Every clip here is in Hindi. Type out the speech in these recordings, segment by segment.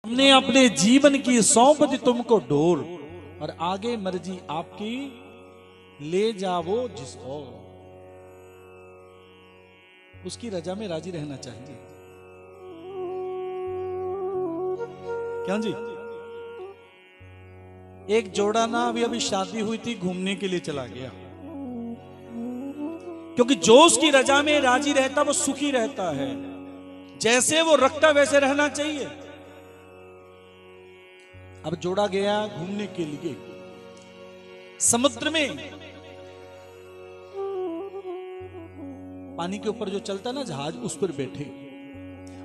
हमने अपने जीवन की सौंप दी तुमको डोर, और आगे मर्जी आपकी ले जाओ जिस और। उसकी रजा में राजी रहना चाहिए। क्यों जी? एक जोड़ा ना अभी शादी हुई थी, घूमने के लिए चला गया, क्योंकि जो उसकी रजा में राजी रहता वो सुखी रहता है। जैसे वो रखता वैसे रहना चाहिए। अब जोड़ा गया घूमने के लिए समुद्र में, पानी के ऊपर जो चलता है ना जहाज, उस पर बैठे,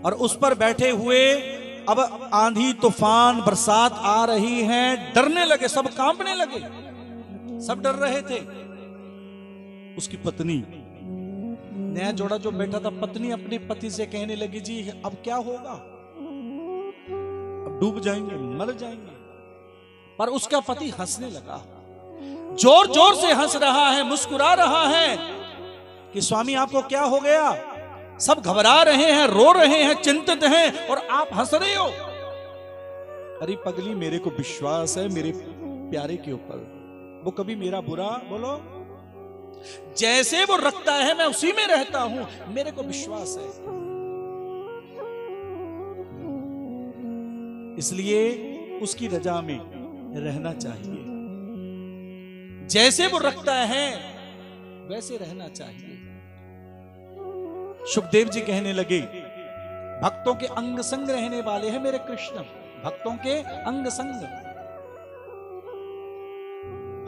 और उस पर बैठे हुए अब आंधी तूफान बरसात आ रही है, डरने लगे, सब कांपने लगे, सब डर रहे थे। उसकी पत्नी, नया जोड़ा जो बैठा था, पत्नी अपने पति से कहने लगी, जी अब क्या होगा, अब डूब जाएंगे, मर जाएंगे। पर उसका पति हंसने लगा, जोर जोर से हंस रहा है, मुस्कुरा रहा है कि स्वामी आपको क्या हो गया? सब घबरा रहे हैं, रो रहे हैं, चिंतित हैं, और आप हंस रहे हो। अरे पगली, मेरे को विश्वास है मेरे प्यारे के ऊपर, वो कभी मेरा बुरा, बोलो, जैसे वो रखता है मैं उसी में रहता हूं, मेरे को विश्वास है। इसलिए उसकी रजा में रहना चाहिए। जैसे वो रखता है वैसे रहना चाहिए। सुखदेव जी कहने लगे, भक्तों के अंग संग रहने वाले हैं मेरे कृष्ण, भक्तों के अंग संग।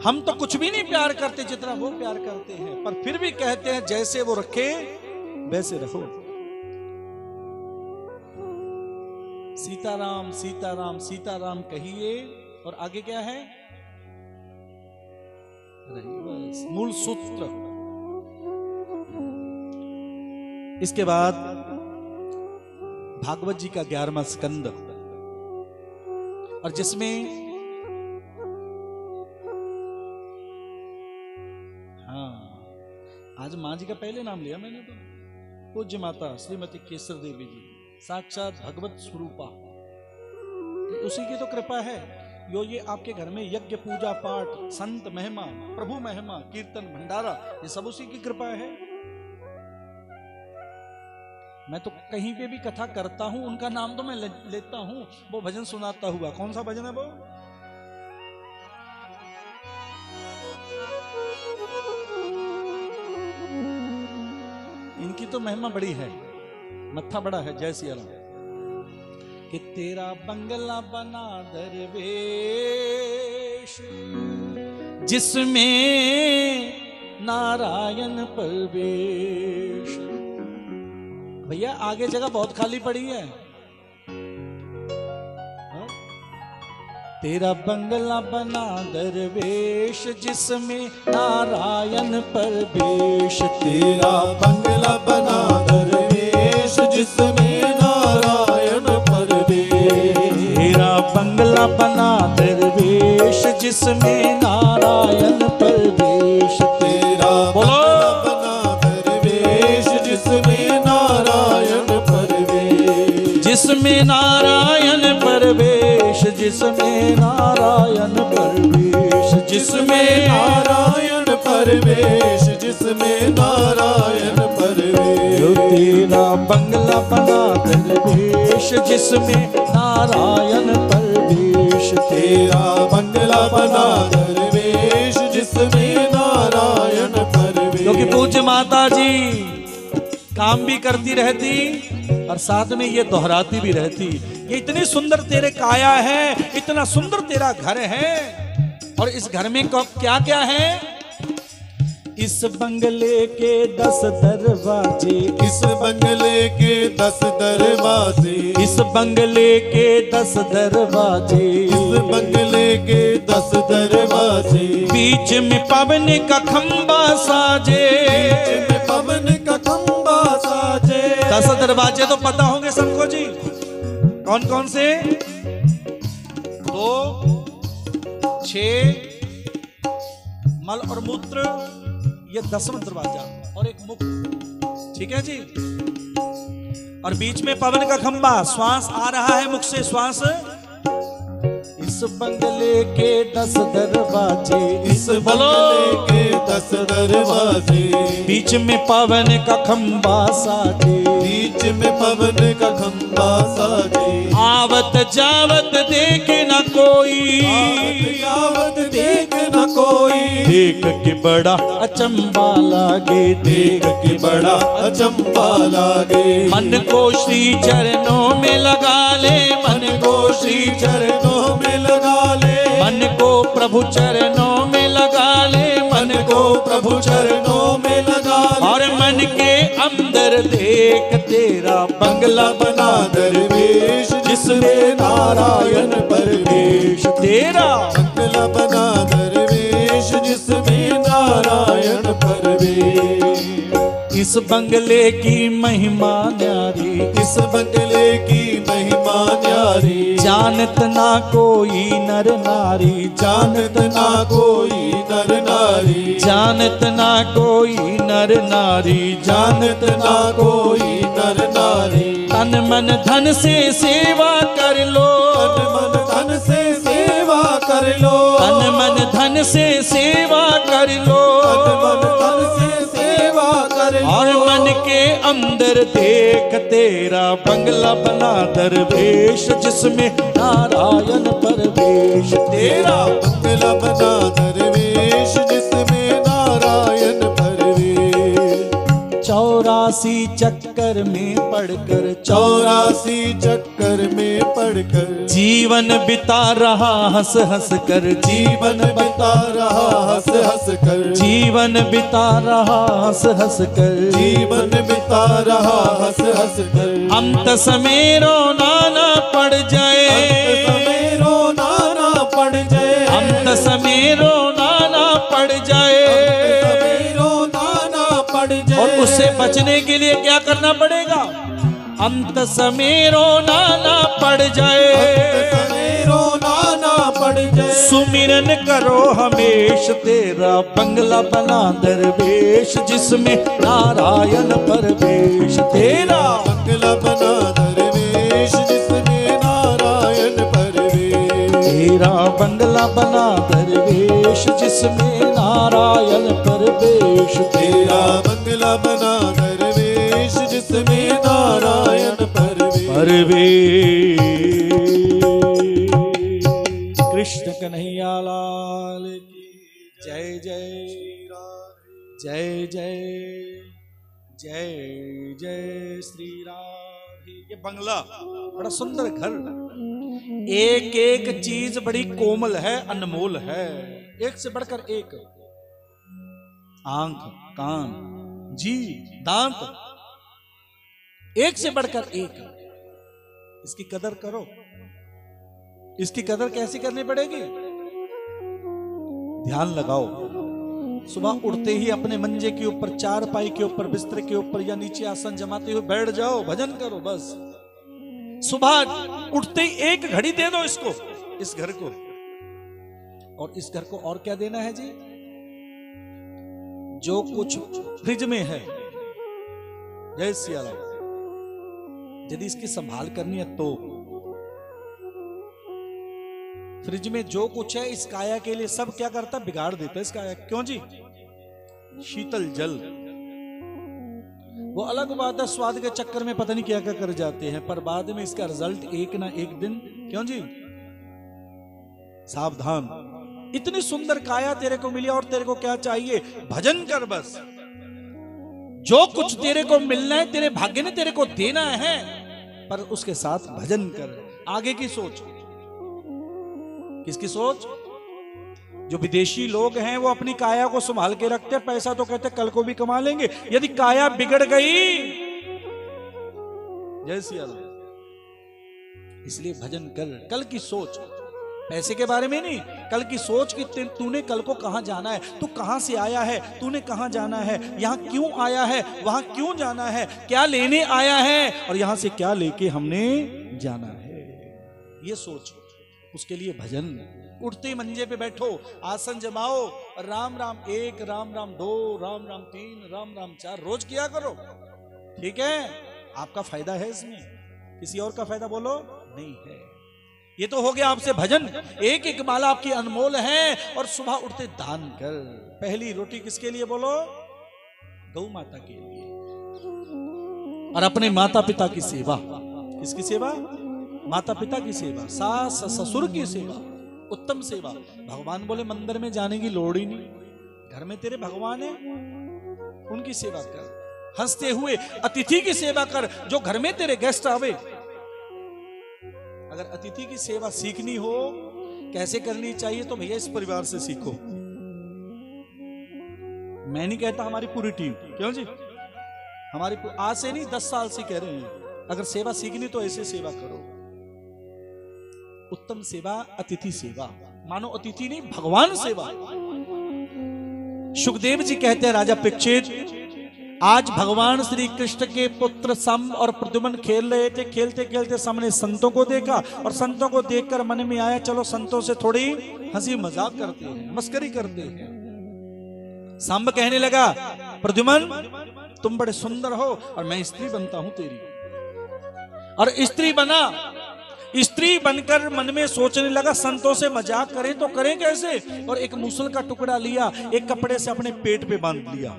हम तो कुछ भी नहीं प्यार करते जितना वो प्यार करते हैं, पर फिर भी कहते हैं जैसे वो रखे वैसे रखो। सीताराम सीताराम सीताराम कहिए, और आगे क्या है? मूल सूत्र। इसके बाद भागवत जी का 11वां स्कंद, और जिसमें आज मां जी का पहले नाम लिया मैंने, तो पूज्य माता श्रीमती केसर देवी जी साक्षात भगवत स्वरूपा, उसी की तो कृपा है। ये आपके घर में यज्ञ पूजा पाठ, संत महिमा, प्रभु महिमा, कीर्तन भंडारा, ये सब उसी की कृपा है। मैं तो कहीं पे भी कथा करता हूं, उनका नाम तो मैं लेता हूं, वो भजन सुनाता हुआ। कौन सा भजन है वो? इनकी तो महिमा बड़ी है, मत्था बड़ा है। जय सिया राम। कि तेरा बंगला बना दरवेश, जिसमें नारायण परवेश। भैया आगे जगह बहुत खाली पड़ी है। तेरा बंगला बना दरवेश, जिसमें नारायण परवेश। तेरा बंगला बना दरवेश, जिसमें नारायण परवेश। तेरा बंगला बना दरवेश, जिसमें नारायण परवेश। तेरा बंगला बना दरवेश, जिसमें नारायण परवेश। जिसमें नारायण परवेश, जिसमें नारायण परवेश, जिसमें नारायण परवेश, जिसमें नारायण परवेश। तेरा बंगला बना दरवेश, जिसमें नारायण परवेश। तेरा बंगला बना दरवेश, जिसमें नारायण परवेश। क्योंकि पूज्य माता जी काम भी करती रहती और साथ में ये दोहराती भी रहती। ये इतनी सुंदर तेरे काया है, इतना सुंदर तेरा घर है, और इस घर में क्या क्या है? इस बंगले के 10 दरवाजे, इस बंगले के 10 दरवाजे। इस बंगले के 10 दरवाजे। इस बंगले के 10 दरवाजे। बीच में पवन का खंबा साजे, बीच में पवन का खंबा साजे। 10 दरवाजे तो पता होंगे सबको जी, कौन कौन से? 2, 6 मल और मूत्र, ये 10वां दरवाजा, और एक मुख। ठीक है जी। और बीच में पवन का खंबा, श्वास आ रहा है मुख से, श्वास। इस बंगले के 10 दरवाजे, इस बंगले के 10 दरवाजे, बीच में पवन का खंबा साजे, बीच में पवन का खंबा साजे। आवत जावत देखे न कोई, आवत देख न कोई, देख के बड़ा अचंबा लागे, देख के बड़ा अचंबा लागे। मन को श्री चरणों में लगा ले, मन को श्री चरणों में लगा ले, मन को प्रभु चरणों में लगा ले, मन को प्रभु चरणों में लगा ले। और मन के अंदर देख तेरा बंगला बना दरवेश, जिसमें नारायण परवेश। तेरा बंगला बना दरवेश, जिसमें नारायण परवेश। इस बंगले की महिमा न्यारी, इस बंगले की महिमा न्यारी, जानत ना कोई नर नारी, जानत ना कोई नर नारी, जानत ना कोई नर नारी, जानत ना कोई नर नारी। तन मन धन से सेवा कर लो, तन मन धन से सेवा कर लो, तन मन धन से सेवा कर लो, तन मन धन से सेवा कर लो। और मन के अंदर देख तेरा बंगला बना दरवेश, जिसमें नारायण परवेश। तेरा बंगला बना दरवेश, जिसमें नारायण परवेश। 84 चक्कर में पड़कर, 84 चक्कर में पड़कर, जीवन बिता रहा हंस हंस कर, जीवन बिता रहा हंस हंस कर, जीवन बिता रहा हंस हंस कर, जीवन बिता रहा हंस हंस कर। अंत समय रोना ना पड़ जाए, अंत समय रोना ना पड़ जाए, अंत समय रोना ना पड़ जाए। अंत समय रोना ना पड़ जाए। और उससे बचने के लिए क्या करना पड़ेगा? अंत समय रोना ना पड़ जाए, अंत समय रोना ना पड़ जाए। सुमिरन करो हमेश तेरा बंगला बना दरवेश, जिसमें नारायण परवेश। तेरा बंगला बना दरवेश, जिसमें नारायण परवेश। तेरा बंगला बना दरवेश, जिसमें नारायण परवेश। तेरा बंगला बना दरवेश, जिसमें नारायण परवेश। कृष्ण कन्हैया लाल की जय जय, जय जय जय जय श्री राधे। ये बंगला बड़ा सुंदर घर, एक एक चीज बड़ी कोमल है, अनमोल है, एक से बढ़कर एक। आंख, कान, जीभ, दांत, एक से बढ़कर एक। इसकी कदर करो। इसकी कदर कैसी करनी पड़ेगी? ध्यान लगाओ। सुबह उठते ही अपने मंजे के ऊपर, चारपाई के ऊपर, बिस्तर के ऊपर या नीचे आसन जमाते हुए बैठ जाओ, भजन करो। बस सुबह उठते ही एक घड़ी दे दो इसको, इस घर को। और इस घर को और क्या देना है जी? जो कुछ फ्रिज में है, जय सिया राम, यदि इसकी संभाल करनी है तो फ्रिज में जो कुछ है इस काया के लिए सब क्या करता, बिगाड़ देता है इस काया। क्यों जी? शीतल जल, वो अलग बात है, स्वाद के चक्कर में पता नहीं क्या क्या कर जाते हैं, पर बाद में इसका रिजल्ट एक ना एक दिन। क्यों जी? सावधान। इतनी सुंदर काया तेरे को मिली और तेरे को क्या चाहिए? भजन कर बस। जो कुछ तेरे को मिलना है तेरे भाग्य ने तेरे को देना है, पर उसके साथ भजन कर। आगे की सोच। किसकी सोच? जो विदेशी लोग हैं वो अपनी काया को संभाल के रखते हैं, पैसा तो कहते कल को भी कमा लेंगे। यदि काया बिगड़ गई, जय सिया राम, इसलिए भजन कर। कल की सोच, पैसे के बारे में नहीं, कल की सोच कि तूने कल को कहां जाना है, तू कहां से आया है, तूने कहां जाना है, यहां क्यों आया है, वहां क्यों जाना है, क्या लेने आया है और यहां से क्या लेके हमने जाना है, ये सोच। उसके लिए भजन। उठते मंजे पे बैठो, आसन जमाओ, राम राम 1, राम राम 2, राम राम 3, राम राम 4 रोज किया करो। ठीक है? आपका फायदा है इसमें, किसी और का फायदा बोलो नहीं है। ये तो हो गया आपसे भजन, एक एक माला आपकी अनमोल है। और सुबह उठते दान कर, पहली रोटी किसके लिए बोलो? गौ माता के लिए। और अपने माता पिता की सेवा, किसकी सेवा? माता पिता की सेवा, सास ससुर की सेवा, उत्तम सेवा। भगवान बोले मंदिर में जाने की लोड़ ही नहीं, घर में तेरे भगवान है, उनकी सेवा कर। हंसते हुए अतिथि की सेवा कर, जो घर में तेरे गेस्ट आवे। अगर अतिथि की सेवा सीखनी हो कैसे करनी चाहिए तो भैया इस परिवार से सीखो। मैं नहीं कहता हमारी पूरी टीम, क्यों जी, हमारी आज से नहीं 10 साल से कह रहे हैं, अगर सेवा सीखनी तो ऐसे सेवा करो। उत्तम सेवा, अतिथि सेवा, मानो अतिथि नहीं भगवान सेवा। सुखदेव जी कहते हैं राजा परीक्षित, आज भगवान श्री कृष्ण के पुत्र सम और प्रद्युम्न खेल रहे थे, खेलते खेलते सामने संतों को देखा और संतों को देखकर मन में आया चलो संतों से थोड़ी हंसी मजाक करते हैं, मस्करी करते हैं। सांब कहने लगा प्रद्युम्न तुम बड़े सुंदर हो और मैं स्त्री बनता हूं तेरी। और स्त्री बना, स्त्री बनकर मन में सोचने लगा संतों से मजाक करें तो करें कैसे। और एक मूसल का टुकड़ा लिया, एक कपड़े से अपने पेट पे बांध लिया,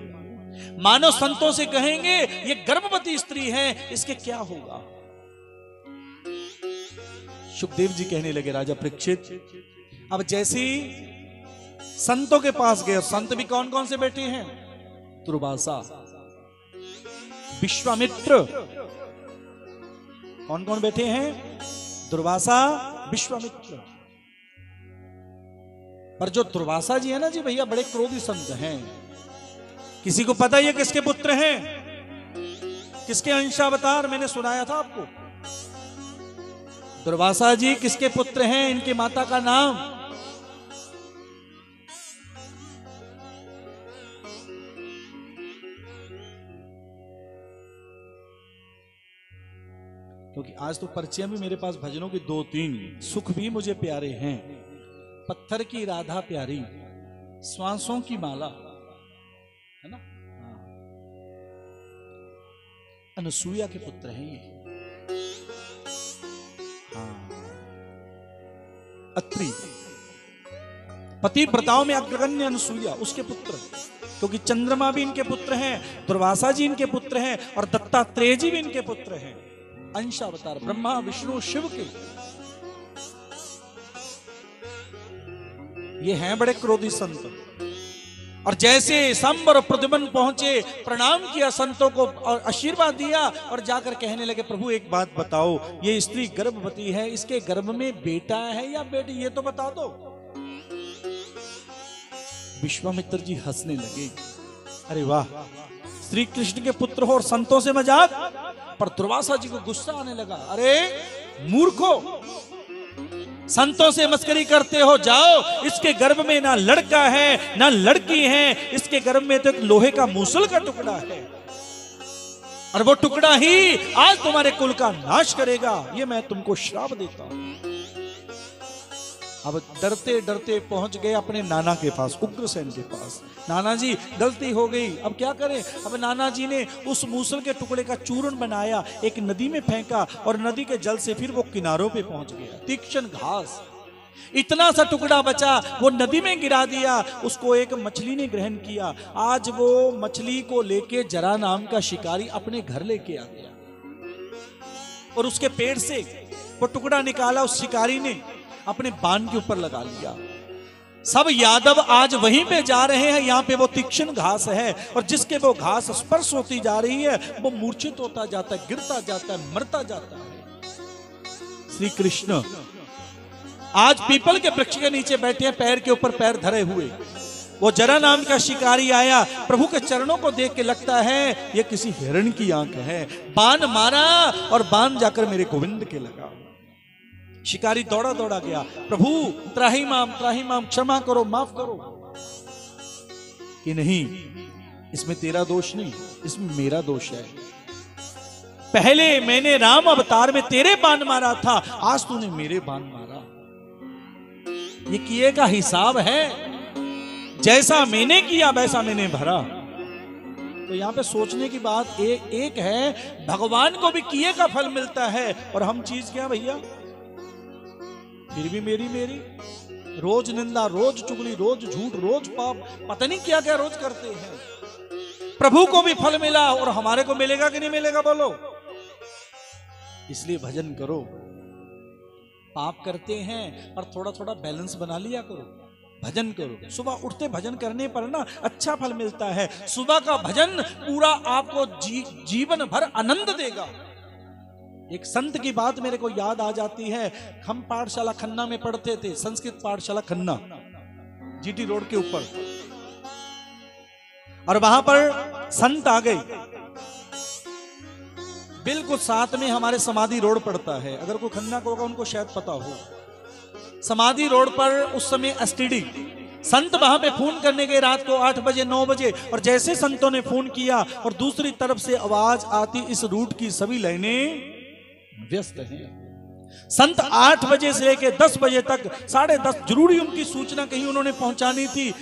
मानो संतों से कहेंगे ये गर्भवती स्त्री है, इसके क्या होगा। सुखदेव जी कहने लगे राजा परीक्षित, अब जैसी संतों के पास गए, संत भी कौन कौन से बैठे हैं? दुर्वासा, विश्वामित्र, कौन कौन बैठे हैं? दुर्वासा, विश्वामित्र। पर जो दुर्वासा जी है ना जी भैया, बड़े क्रोधी संत हैं। किसी को पता ये किसके पुत्र हैं? किसके अंशावतार? मैंने सुनाया था आपको। दुर्वासा जी किसके पुत्र हैं? इनकी माता का नाम? क्योंकि आज तो पर्चियां भी मेरे पास भजनों की 2-3, सुख भी मुझे प्यारे हैं, पत्थर की राधा प्यारी, श्वासों की माला, है ना? हाँ। अनुसुईया के पुत्र हैं ये। हाँ। अत्रि, पतिव्रताओं में अग्रगण्य अनुसुईया, उसके पुत्र, क्योंकि चंद्रमा भी इनके पुत्र हैं, दुर्वासा जी इनके पुत्र हैं और दत्तात्रेय जी भी इनके पुत्र हैं। अंशावतार ब्रह्मा विष्णु शिव के ये हैं बड़े क्रोधी संत। और जैसे सांब और प्रद्युम्न पहुंचे, प्रणाम किया संतों को और आशीर्वाद दिया और जाकर कहने लगे प्रभु एक बात बताओ, ये स्त्री गर्भवती है, इसके गर्भ में बेटा है या बेटी, ये तो बता दो। विश्वामित्र जी हंसने लगे, अरे वाह, श्री कृष्ण के पुत्र हो और संतों से मजाक। पर दुर्वासा जी को गुस्सा आने लगा, अरे मूर्खो, संतों से मस्करी करते हो, जाओ, इसके गर्भ में ना लड़का है ना लड़की है, इसके गर्भ में तो एक लोहे का मूसल का टुकड़ा है और वो टुकड़ा ही आज तुम्हारे कुल का नाश करेगा, ये मैं तुमको श्राप देता हूं। अब डरते डरते पहुंच गए अपने नाना के पास, उग्रसेन के पास। नाना जी गलती हो गई, अब क्या करें। अब नाना जी ने उस मूसल के टुकड़े का चूर्ण बनाया, एक नदी में फेंका और नदी के जल से फिर वो किनारों पे पहुंच गया। तीक्ष्ण घास, इतना सा टुकड़ा बचा, वो नदी में गिरा दिया, उसको एक मछली ने ग्रहण किया। आज वो मछली को लेके जरा नाम का शिकारी अपने घर लेके आ गया और उसके पेट से वो टुकड़ा निकाला, उस शिकारी ने अपने बाण के ऊपर लगा लिया। सब यादव आज वहीं पे जा रहे हैं, यहाँ पे वो तीक्ष्ण घास है और जिसके वो घास स्पर्श होती जा रही है वो मूर्छित होता जाता है, गिरता जाता है, मरता जाता है। श्री कृष्ण आज पीपल के वृक्ष के नीचे बैठे हैं, पैर के ऊपर पैर धरे हुए। वो जरा नाम का शिकारी आया, प्रभु के चरणों को देख के लगता है ये किसी हिरण की आंख है, बाण मारा और बाण जाकर मेरे गोविंद के लगा। शिकारी दौड़ा दौड़ा गया, प्रभु त्राही माम, क्षमा करो, माफ करो। कि नहीं, इसमें तेरा दोष नहीं, इसमें मेरा दोष है। पहले मैंने राम अवतार में तेरे बाण मारा था, आज तूने मेरे बाण मारा। ये किए का हिसाब है, जैसा मैंने किया वैसा मैंने भरा। तो यहाँ पे सोचने की बात एक है, भगवान को भी किए का फल मिलता है और हम चीज क्या भैया, फिर भी मेरी रोज निंदा, रोज चुगली, रोज झूठ, रोज पाप, पता नहीं क्या क्या रोज करते हैं। प्रभु को भी फल मिला और हमारे को मिलेगा कि नहीं मिलेगा बोलो। इसलिए भजन करो। पाप करते हैं पर थोड़ा थोड़ा बैलेंस बना लिया करो, भजन करो। सुबह उठते भजन करने पर ना अच्छा फल मिलता है। सुबह का भजन पूरा आपको जीवन भर आनंद देगा। एक संत की बात मेरे को याद आ जाती है। हम पाठशाला खन्ना में पढ़ते थे, संस्कृत पाठशाला खन्ना, जीटी रोड के ऊपर, और वहां पर संत आ गए। बिल्कुल साथ में हमारे समाधि रोड पड़ता है। अगर कोई खन्ना को होगा उनको शायद पता हो। समाधि रोड पर उस समय एसटीडी संत वहां पे फोन करने गए रात को 8 बजे 9 बजे, और जैसे संतों ने फोन किया और दूसरी तरफ से आवाज आती, इस रूट की सभी लाइनें व्यस्त हैं। संत 8 बजे से लेकर 10 बजे तक, 10:30 जरूरी उनकी सूचना कहीं उन्होंने पहुंचानी थी,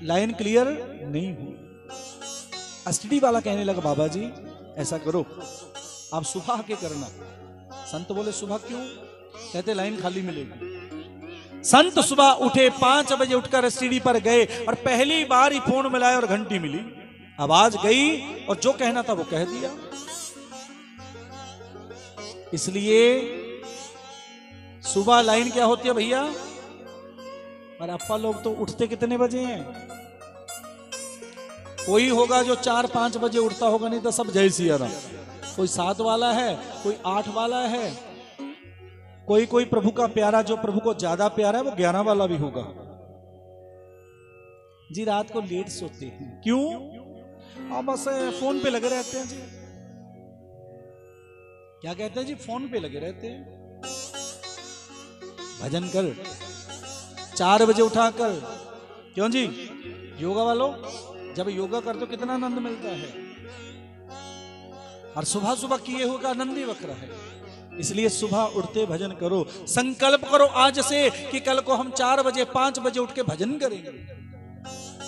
लाइन क्लियर नहीं हुई। एसटीडी वाला कहने लगा, बाबा जी ऐसा करो आप सुबह के करना। संत बोले सुबह क्यों? कहते लाइन खाली मिलेगी। संत सुबह उठे, 5 बजे उठकर एसटीडी पर गए और पहली बार ही फोन मिलाया और घंटी मिली, आवाज गई और जो कहना था वो कह दिया। इसलिए सुबह लाइन क्या होती है भैया? और अप्पा लोग तो उठते कितने बजे हैं? कोई होगा जो 4-5 बजे उठता होगा, नहीं तो सब जय सिया राम। कोई 7 वाला है, कोई 8 वाला है, कोई प्रभु का प्यारा, जो प्रभु को ज्यादा प्यारा है वो 11 वाला भी होगा। जी रात को लेट सोते हैं, क्यों? आप बस फोन पे लगे रहते हैं जी। क्या कहते हैं जी? फोन पे लगे रहते हैं। भजन कर, 4 बजे उठा कर, क्यों जी? योगा वालों, जब योगा करते हो कितना आनंद मिलता है, और सुबह सुबह किए हुए का आनंद ही वक्र है। इसलिए सुबह उठते भजन करो। संकल्प करो आज से कि कल को हम 4 बजे 5 बजे उठ के भजन करेंगे।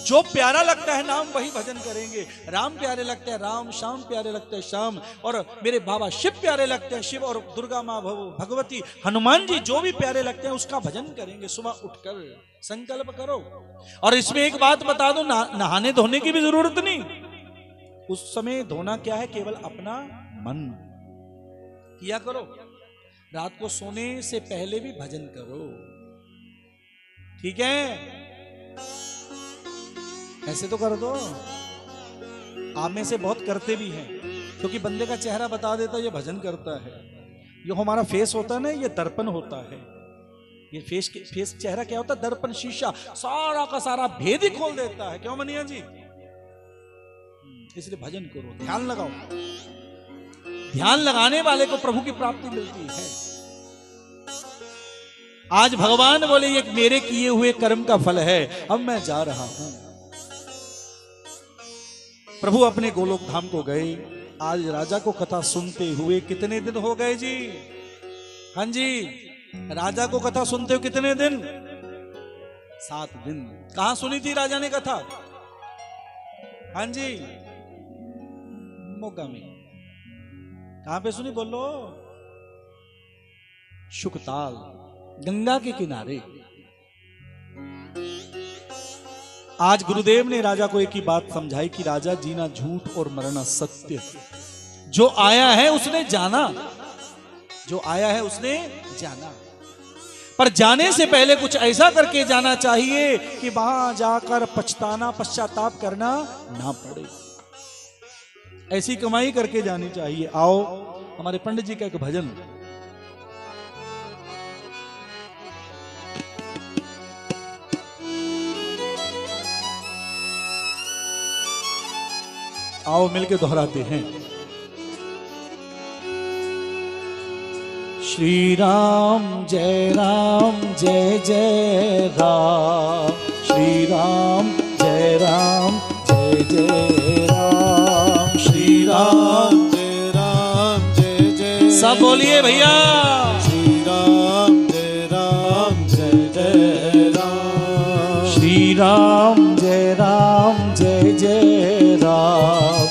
जो प्यारा लगता है नाम वही भजन करेंगे। राम प्यारे लगते हैं राम, श्याम प्यारे लगते हैं श्याम, और मेरे बाबा शिव प्यारे लगते हैं शिव, और दुर्गा माँ भगवती, हनुमान जी जो भी प्यारे लगते हैं उसका भजन करेंगे। सुबह उठकर संकल्प करो। और इसमें एक बात बता दो, नहाने धोने की भी जरूरत नहीं। उस समय धोना क्या है? केवल अपना मन। किया करो, रात को सोने से पहले भी भजन करो, ठीक है? ऐसे तो कर दो। आप में से बहुत करते भी हैं, क्योंकि बंदे का चेहरा बता देता है ये भजन करता है। ये हमारा फेस होता है ना, ये दर्पण होता है। ये फेस चेहरा क्या होता है? दर्पण, शीशा, सारा का सारा भेद ही खोल देता है। क्यों मनिया जी? इसलिए भजन करो, ध्यान लगाओ। ध्यान लगाने वाले को प्रभु की प्राप्ति मिलती है। आज भगवान बोले ये मेरे किए हुए कर्म का फल है, अब मैं जा रहा हूं। प्रभु अपने गोलोक धाम को गए। आज राजा को कथा सुनते हुए कितने दिन हो गए जी? हाँ जी, राजा को कथा सुनते हुए कितने दिन? 7 दिन। कहां सुनी थी राजा ने कथा? हाँ जी, मोगा में। कहां पे सुनी बोलो? शुकताल, गंगा के किनारे। आज गुरुदेव ने राजा को एक ही बात समझाई कि राजा, जीना झूठ और मरना सत्य। जो आया है उसने जाना, जो आया है उसने जाना, पर जाने से पहले कुछ ऐसा करके जाना चाहिए कि वहां जाकर पछताना, पश्चाताप करना ना पड़े। ऐसी कमाई करके जानी चाहिए। आओ हमारे पंडित जी का एक भजन। आओ मिलके दोहराते हैं। श्री राम जय जय राम, श्री राम जय जय राम, श्री राम जय जय। सब बोलिए भैया, श्री राम जय राम, श्री राम जय जय राम।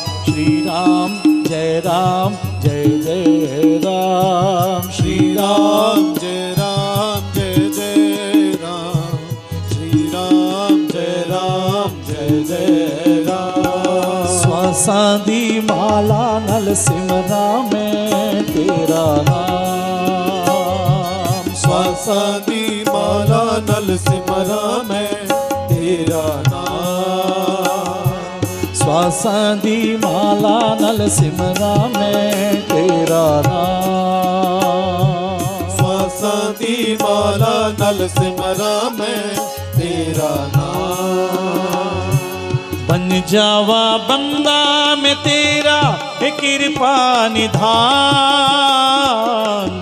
श्वासां दी माला नल सिमरा मैं तेरा नाम। श्वासां दी माला नल सिमरा मैं तेरा नाम। श्वासां दी माला नल सिमरा मैं तेरा नाम। श्वासां दी माला नल सिमरा मैं तेरा नाम। बन जावा बंदा मैं तेरा कृपा निधान।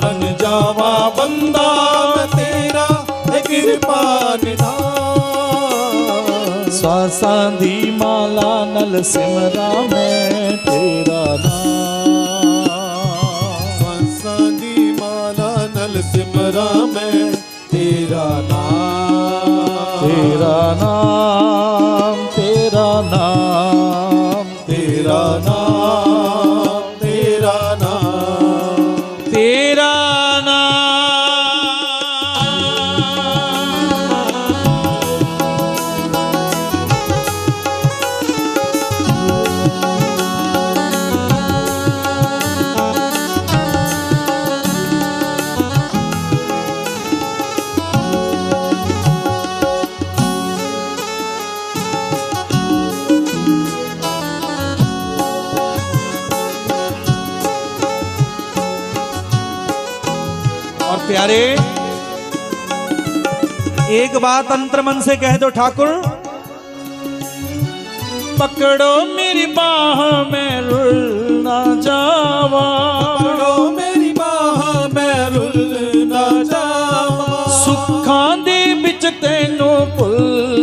बन जावा बंदा मैं तेरा कृपा निधान। श्वासां दी माला नल सिमरा मैं तेरा नाम। श्वासां दी माला नल सिमरा मैं तेरा नाम। तेरा नाम तेरा नाम तेरा नाम तेरा नाम तेरा नाम। प्यारे एक बात अंतर्मन से कह दो ठाकुर, पकड़ो मेरी बाह में रुल ना जावा। पकड़ो मेरी बाह में रुल ना जावा। सुखां दे विच तैनू भुल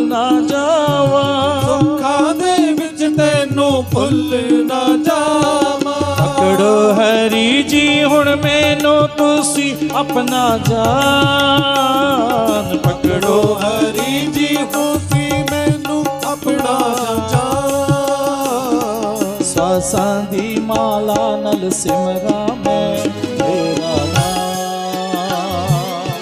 ना जावा। सुखां दे विच तैनू भुल ना जावा। पकड़ो हरी जी हुण मैनू तुसी अपना जान। पकड़ो हरी जी तुसी मैनू अपना जान। श्वासां दी माला नल सिमरा मैं तेरा नाम।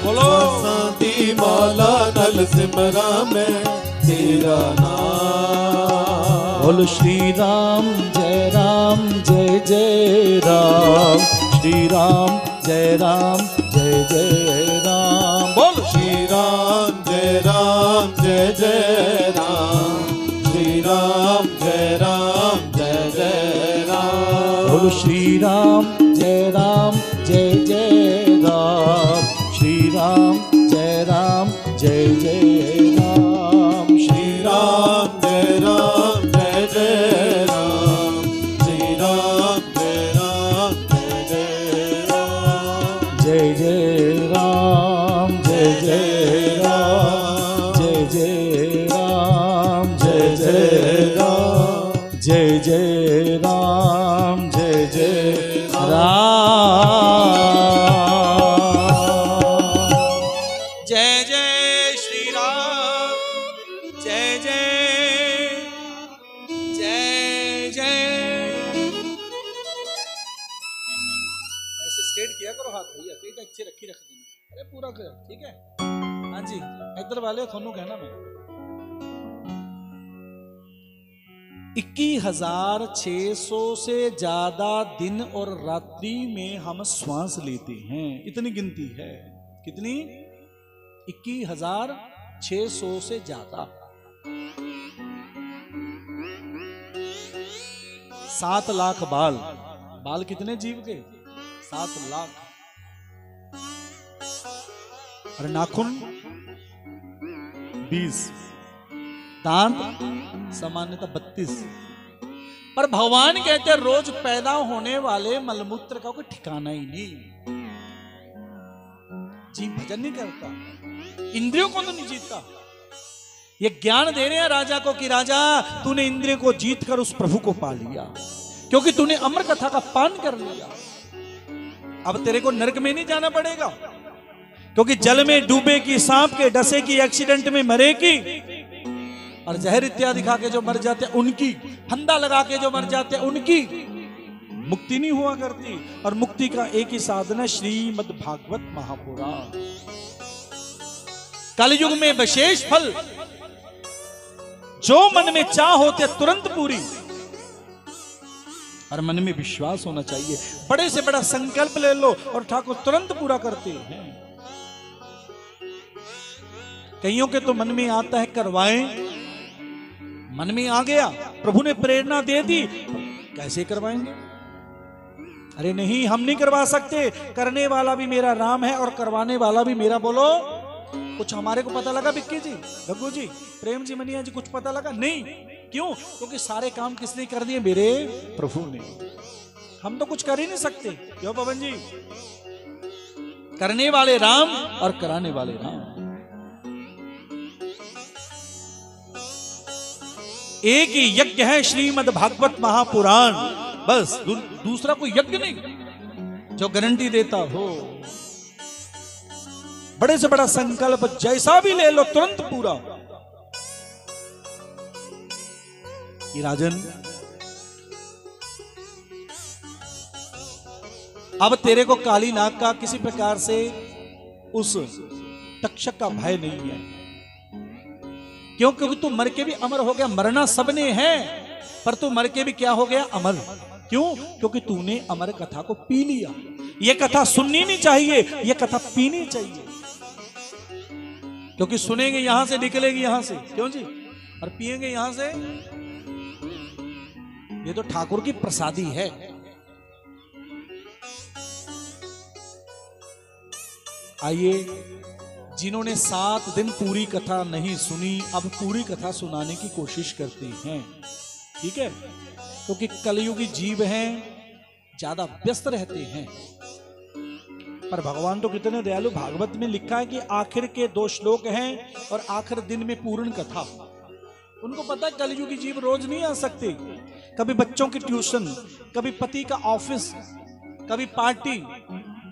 बोलो श्वासां दी माला नल सिमरा मैं तेरा नाम। बोल श्री राम जय जय राम। श्री राम जय जय राम। बोल श्री राम जय जय राम। श्री राम जय जय राम। बोल श्री राम जय जय राम। श्री राम जय जय राम। श्री राम जय जय राम। श्री राम जय राम। जय जय राम जय जय राम। जय जय राम जय जय राम। जय जय राम जय जय राम। जय जय श्री राम जय जय जय। ऐसे स्ट्रेट किया करो हाथ भैया, पेट अच्छे रखी रख देना। अरे पूरा कर, ठीक है। हाँ जी इधर वाले थोनू कहना मैं 21,600 से ज्यादा दिन और रात्रि में हम श्वास लेते हैं। इतनी गिनती है। कितनी? 21,600 से ज्यादा। 7 लाख बाल। बाल कितने जीव के? 7 लाख। और नाखून 20, दांत सामान्यतः 32। पर भगवान कहते हैं रोज पैदा होने वाले मलमूत्र का कोई ठिकाना ही नहीं। जीव भजन नहीं करता, इंद्रियों को तो नहीं जीतता। ये ज्ञान दे रहे हैं राजा को कि राजा तूने इंद्रियों को जीत कर उस प्रभु को पा लिया, क्योंकि तूने अमर कथा का पान कर लिया। अब तेरे को नरक में नहीं जाना पड़ेगा, क्योंकि जल में डूबेगी, सांप के डसे की, एक्सीडेंट में मरेगी, और जहर इत्यादि खा के जो मर जाते हैं उनकी, फंदा लगा के जो मर जाते हैं उनकी मुक्ति नहीं हुआ करती। और मुक्ति का एक ही साधन है श्रीमद् भागवत महापुराण। कलयुग में विशेष फल, जो मन में चाह होते तुरंत पूरी। और मन में विश्वास होना चाहिए। बड़े से बड़ा संकल्प ले लो और ठाकुर तुरंत पूरा करते हैं। कईयों के तो मन में आता है करवाएं, मन में आ गया, प्रभु ने प्रेरणा दे दी, कैसे करवाएंगे? अरे नहीं, हम नहीं करवा सकते, करने वाला भी मेरा राम है और करवाने वाला भी मेरा। बोलो कुछ हमारे को पता लगा? विक्की जी, गग्गू जी, प्रेम जी, मनिया जी, कुछ पता लगा? नहीं। क्यों? क्योंकि सारे काम किसने कर दिए? मेरे प्रभु ने। हम तो कुछ कर ही नहीं सकते। क्यों पवन जी? करने वाले राम और कराने वाले राम। एक ही यज्ञ है श्रीमद् भागवत महापुराण, बस दूसरा कोई यज्ञ नहीं जो गारंटी देता हो। बड़े से बड़ा संकल्प जैसा भी ले लो तुरंत पूरा। कि राजन, अब तेरे को काली नाग का किसी प्रकार से उस तक्षक का भय नहीं है। क्यों? क्योंकि तू मर के भी अमर हो गया। मरना सबने है, पर तू मर के भी क्या हो गया? अमर। क्यों? क्योंकि तूने अमर कथा को पी लिया। यह कथा सुननी नहीं चाहिए, यह कथा पीनी चाहिए। क्योंकि सुनेंगे यहां से, निकलेगी यहां से, क्यों जी? और पिएंगे यहां से। ये तो ठाकुर की प्रसादी है। आइए, जिन्होंने 7 दिन पूरी कथा नहीं सुनी, अब पूरी कथा सुनाने की कोशिश करते हैं। ठीक है? क्योंकि कलयुगी जीव हैं, ज्यादा व्यस्त रहते हैं। पर भगवान तो कितने दयालु। भागवत में लिखा है कि आखिर के 2 श्लोक हैं और आखिर दिन में पूर्ण कथा। उनको पता है कलयुगी जीव रोज नहीं आ सकते। कभी बच्चों की ट्यूशन, कभी पति का ऑफिस, कभी पार्टी,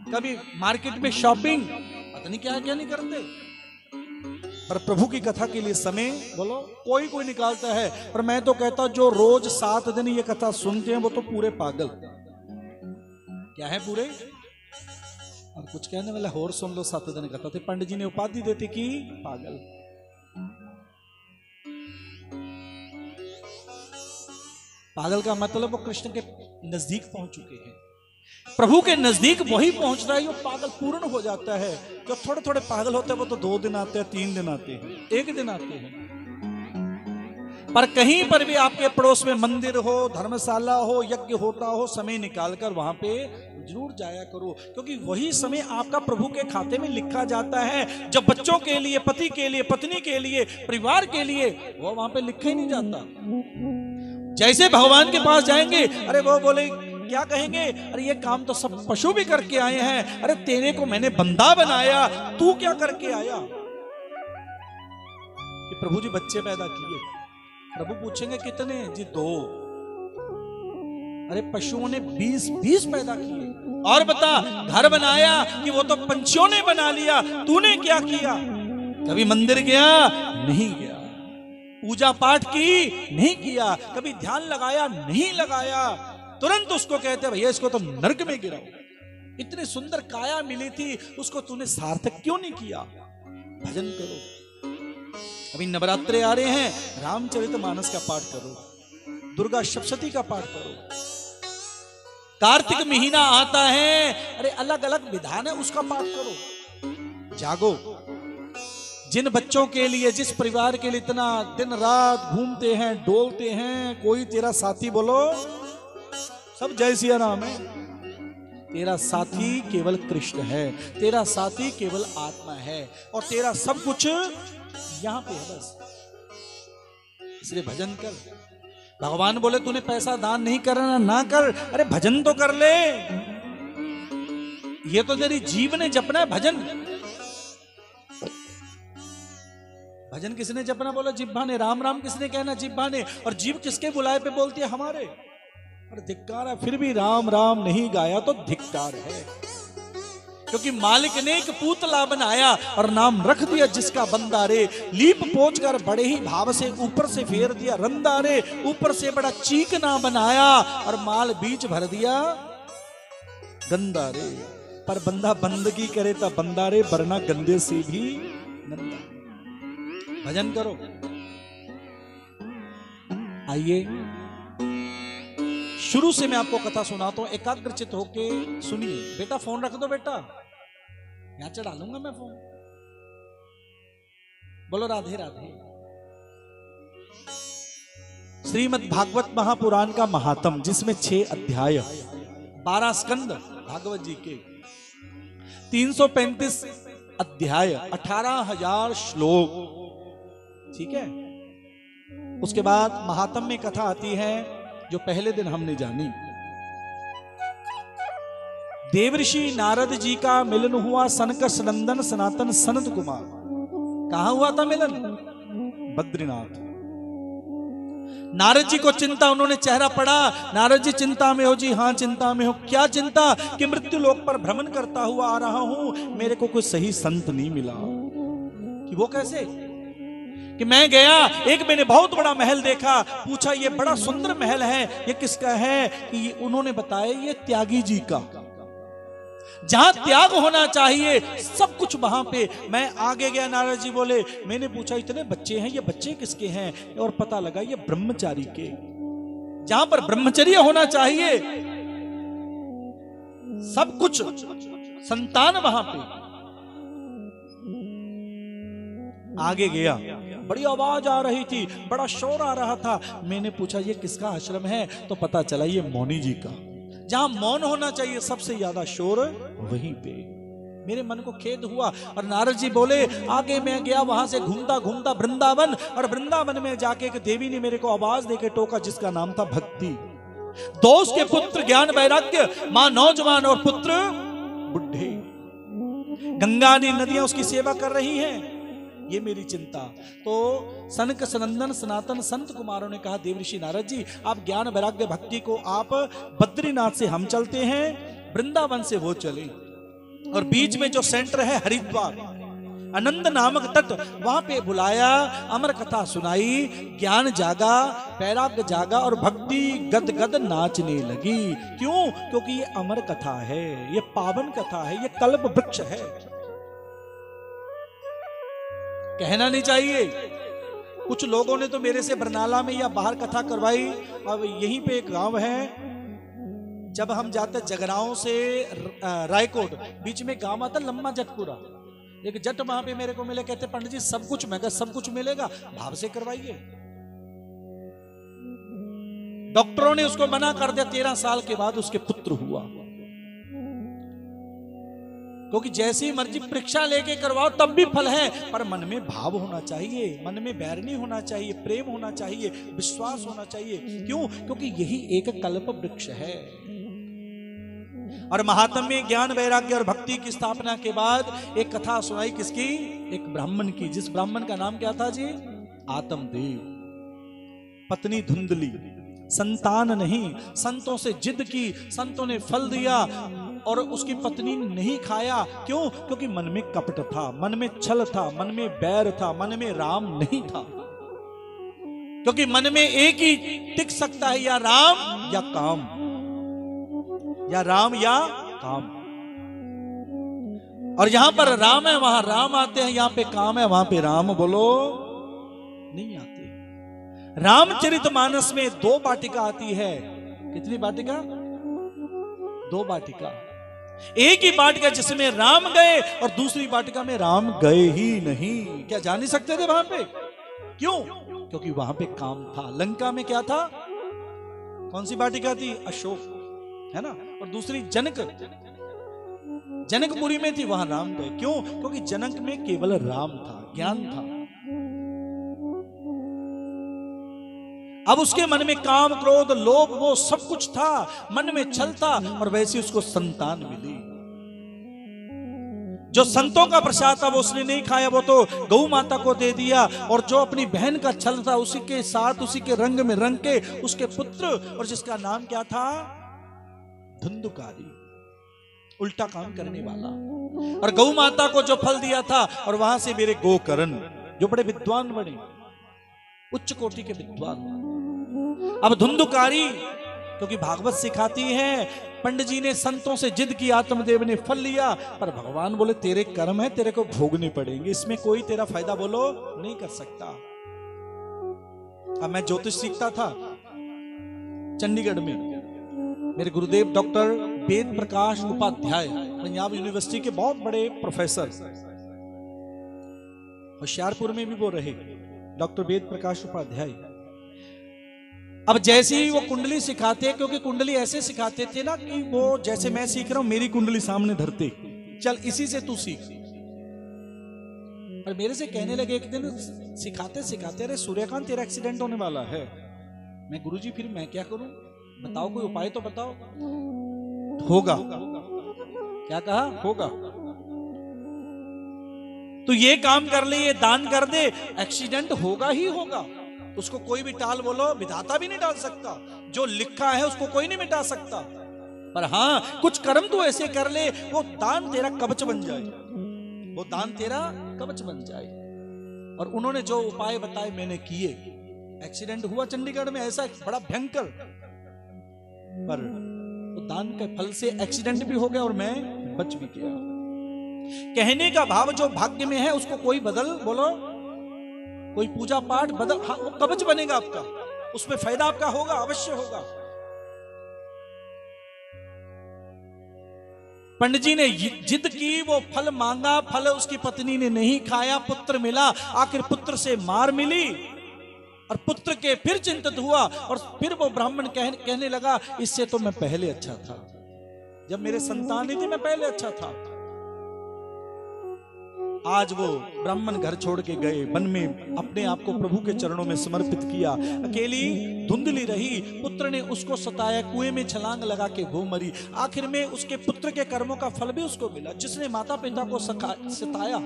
कभी मार्केट में शॉपिंग, पता नहीं क्या क्या नहीं करते। पर प्रभु की कथा के लिए समय बोलो कोई कोई निकालता है। पर मैं तो कहता जो रोज 7 दिन ये कथा सुनते हैं वो तो पूरे पागल। क्या है पूरे? और कुछ कहने वाला और सुन लो 7 दिन कथा। तो पंडित जी ने उपाधि देती कि पागल। पागल का मतलब वो कृष्ण के नजदीक पहुंच चुके हैं। प्रभु के नजदीक वही पहुंच रहा है, वो पागल पूर्ण हो जाता है। जो थोड़े थोड़े पागल होते हैं वो तो 2 दिन आते हैं, 3 दिन आते हैं, 1 दिन आते हैं। पर कहीं पर भी आपके पड़ोस में मंदिर हो, धर्मशाला हो, यज्ञ होता हो, समय निकालकर वहां पे जरूर जाया करो। क्योंकि वही समय आपका प्रभु के खाते में लिखा जाता है। जब बच्चों के लिए, पति के लिए, पत्नी के लिए, परिवार के लिए, वो वहां पे लिखा ही नहीं जाता। जैसे भगवान के पास जाएंगे, अरे वो बोले क्या कहेंगे? अरे ये काम तो सब पशु भी करके आए हैं। अरे तेरे को मैंने बंदा बनाया, तू क्या करके आया? कि प्रभु जी बच्चे पैदा किए। प्रभु पूछेंगे कितने? जी 2। अरे पशुओं ने 20 पैदा किए। और बता, घर बनाया कि वो तो पंछियों ने बना लिया, तूने क्या किया? कभी मंदिर गया? नहीं गया। पूजा पाठ की? नहीं किया। कभी ध्यान लगाया? नहीं लगाया। तुरंत उसको कहते भैया इसको तो नरक में गिराओ। इतनी सुंदर काया मिली थी, उसको तूने सार्थक क्यों नहीं किया? भजन करो। अभी नवरात्रे आ रहे हैं, रामचरितमानस का पाठ करो, दुर्गा सप्तशती का पाठ करो। कार्तिक महीना आता है, अरे अलग अलग विधान है, उसका पाठ करो। जागो। जिन बच्चों के लिए, जिस परिवार के लिए इतना दिन रात घूमते हैं, डोलते हैं, कोई तेरा साथी बोलो सब जय सिया राम है। तेरा साथी केवल कृष्ण है, तेरा साथी केवल आत्मा है, और तेरा सब कुछ यहां पे है बस। इसलिए भजन कर। भगवान बोले तूने पैसा दान नहीं करना, ना कर। अरे भजन तो कर ले। ये तो तेरी जीव ने जपना है भजन। भजन किसने जपना? बोला जिह्वा ने। राम राम किसने कहना? जिह्वा ने। और जीव किसके बुलाए पे बोलती है? हमारे। और धिक्कार है, फिर भी राम राम नहीं गाया तो धिक्कार है। क्योंकि मालिक ने एक पुतला बनाया और नाम रख दिया जिसका बंदा रे। लीप पोंछ कर बड़े ही भाव से ऊपर से फेर दिया रंदा रे। ऊपर से बड़ा चीकना बनाया और माल बीच भर दिया गंदा रे। पर बंदा बंदगी करे तो बंदा रे, वरना गंदे से भी गंदा। भजन करो। आइए शुरू से मैं आपको कथा सुनाता हूं, एकाग्रचित होके सुनिए। बेटा फोन रख दो बेटा, यहां चढ़ा लूंगा मैं फोन। बोलो राधे राधे। श्रीमद् भागवत महापुराण का महात्म, जिसमें 6 अध्याय, 12 स्कंद भागवत जी के, 335 अध्याय, 18,000 श्लोक, ठीक है। उसके बाद महात्म में कथा आती है जो पहले दिन हमने जानी। देवऋषि नारद जी का मिलन हुआ सनक सनंदन सनातन सनत कुमार। कहां हुआ था मिलन? बद्रीनाथ। नारद जी को चिंता, उन्होंने चेहरा पढ़ा, नारद जी चिंता में हो जी? हाँ चिंता में हो। क्या चिंता? कि मृत्यु लोक पर भ्रमण करता हुआ आ रहा हूं, मेरे को कोई सही संत नहीं मिला। कि वो कैसे? कि मैं गया, एक मैंने बहुत बड़ा महल देखा, पूछा ये बड़ा सुंदर महल है, ये किसका है? कि उन्होंने बताया ये त्यागी जी का। जहां त्याग होना चाहिए सब कुछ वहां पे। मैं आगे गया, नारद जी बोले, मैंने पूछा इतने बच्चे हैं, ये बच्चे किसके हैं? और पता लगा ये ब्रह्मचारी के। जहां पर ब्रह्मचर्य होना चाहिए सब कुछ, संतान वहां पे। आगे गया, बड़ी आवाज आ रही थी, बड़ा शोर आ रहा था। मैंने पूछा ये किसका आश्रम है? तो पता चला ये मौनी जी का। जहां मौन होना चाहिए सबसे ज्यादा शोर वहीं पे। मेरे मन को खेद हुआ और नारद जी बोले, आगे मैं गया, वहां से घूमता घूमता वृंदावन, और वृंदावन में जाके एक देवी ने मेरे को आवाज देके टोका, जिसका नाम था भक्ति। दोस्त के पुत्र ज्ञान वैराग्य, मां नौजवान और पुत्र बुढ़े। गंगा आदि नदियां उसकी सेवा कर रही हैं। ये मेरी चिंता। तो सनक सनंदन सनातन संत कुमारों ने कहा, देवऋषि नारद जी, आप ज्ञान वैराग्य भक्ति को आप बद्रीनाथ से हम चलते हैं, वृंदावन से वो चले, और बीच में जो सेंटर है हरिद्वार, आनंद नामक तट, वहां पे बुलाया, अमर कथा सुनाई, ज्ञान जागा, वैराग्य जागा और भक्ति गद गद नाचने लगी। क्यों? क्योंकि ये अमर कथा है, ये पावन कथा है, ये कल्प वृक्ष है। कहना नहीं चाहिए। कुछ लोगों ने तो मेरे से बरनाला में या बाहर कथा करवाई। अब यहीं पे एक गांव है, जब हम जाते जगराओं से रायकोट, बीच में गांव आता लम्मा जटपुरा, एक जट वहां पे मेरे को मिले, कहते पंडित जी सब कुछ, मैं सब कुछ मिलेगा, भाव से करवाइए। डॉक्टरों ने उसको मना कर दिया, 13 साल के बाद उसके पुत्र हुआ। क्योंकि जैसी मर्जी परीक्षा लेके करवाओ तब भी फल है, पर मन में भाव होना चाहिए, मन में बैर नहीं होना चाहिए, प्रेम होना चाहिए, विश्वास होना चाहिए। क्यों? क्योंकि यही एक कल्प वृक्ष है। और महात्म में ज्ञान वैराग्य और भक्ति की स्थापना के बाद एक कथा सुनाई, किसकी? एक ब्राह्मण की, जिस ब्राह्मण का नाम क्या था जी? आत्मदेव। पत्नी धुंधली, संतान नहीं, संतों से जिद की, संतों ने फल दिया और उसकी पत्नी ने नहीं खाया। क्यों? क्योंकि मन में कपट था, मन में छल था, मन में बैर था, मन में राम नहीं था। क्योंकि मन में एक ही टिक सकता है, या राम या काम, या राम या काम। और यहां पर राम है वहां राम आते हैं, यहां पे काम है वहां पे राम बोलो नहीं आते। रामचरितमानस में 2 वाटिका आती है। कितनी वाटिका? 2 वाटिका। एक ही वाटिका जिसमें राम गए और दूसरी वाटिका में राम गए ही नहीं। क्या जा नहीं सकते थे वहां पे? क्यों? क्योंकि वहां पे काम था। लंका में क्या था? कौन सी वाटिका थी? अशोक, है ना। और दूसरी जनकपुरी में थी, वहां राम गए। क्यों? क्योंकि जनक में केवल राम था, ज्ञान था। अब उसके मन में काम, क्रोध, लोभ, वो सब कुछ था, मन में छल था, और वैसे उसको संतान मिली। जो संतों का प्रसाद था वो उसने नहीं खाया, वो तो गौ माता को दे दिया। और जो अपनी बहन का छल था, उसी के साथ, उसी के रंग में रंग के उसके पुत्र, और जिसका नाम क्या था? धुंधुकारी, उल्टा काम करने वाला। और गौ माता को जो फल दिया था, और वहां से मेरे गोकर्ण जो बड़े विद्वान बने, उच्च कोटि के विद्वान। अब धुंधुकारी, क्योंकि भागवत सिखाती है, पंडित जी ने संतों से जिद की, आत्मदेव ने फल लिया, पर भगवान बोले तेरे कर्म है, तेरे को भोगने पड़ेंगे, इसमें कोई तेरा फायदा बोलो नहीं कर सकता। अब मैं ज्योतिष सीखता था चंडीगढ़ में, मेरे गुरुदेव डॉक्टर वेद प्रकाश उपाध्याय पंजाब यूनिवर्सिटी के बहुत बड़े प्रोफेसर, होशियारपुर में भी वो रहे, डॉक्टर वेद प्रकाश उपाध्याय। अब जैसे ही वो कुंडली सिखाते, क्योंकि कुंडली ऐसे सिखाते थे ना कि वो जैसे मैं सीख रहा हूं मेरी कुंडली सामने धरते, चल इसी से तू सीख। और मेरे से कहने लगे एक दिन सिखाते सिखाते, अरे सूर्यकांत तेरा एक्सीडेंट होने वाला है। मैं गुरुजी फिर मैं क्या करूं, बताओ कोई उपाय तो बताओ। होगा, क्या कहा, होगा तो ये काम कर ले, ये दान कर दे, एक्सीडेंट होगा ही होगा। उसको कोई भी टाल बोलो, विधाता भी नहीं डाल सकता, जो लिखा है उसको कोई नहीं मिटा सकता। पर हाँ कुछ कर्म तो ऐसे कर ले, वो दान तेरा कवच बन जाए, वो दान तेरा कवच बन जाए। और उन्होंने जो उपाय बताए मैंने किए, एक्सीडेंट हुआ चंडीगढ़ में ऐसा बड़ा भयंकर, पर तो दान के फल से एक्सीडेंट भी हो गया और मैं बच भी गया। कहने का भाव जो भाग्य में है उसको कोई बदल, बोलो कोई पूजा पाठ बदल, हाँ वो कवच बनेगा आपका, उसमें फायदा आपका होगा, अवश्य होगा। पंडित जी ने जिद की, वो फल मांगा, फल उसकी पत्नी ने नहीं खाया, पुत्र मिला, आखिर पुत्र से मार मिली और पुत्र के फिर चिंतित हुआ और फिर वो ब्राह्मण कहने लगा इससे तो मैं पहले अच्छा था, जब मेरे संतान नहीं थी मैं पहले अच्छा था। आज वो ब्राह्मण घर छोड़ के गए, वन में अपने आप को प्रभु के चरणों में समर्पित किया, अकेली धुंधली रही, पुत्र ने उसको सताया, कुएं में छलांग लगा के वो मरी। आखिर में उसके पुत्र के कर्मों का फल भी उसको मिला, जिसने माता पिता को सताया।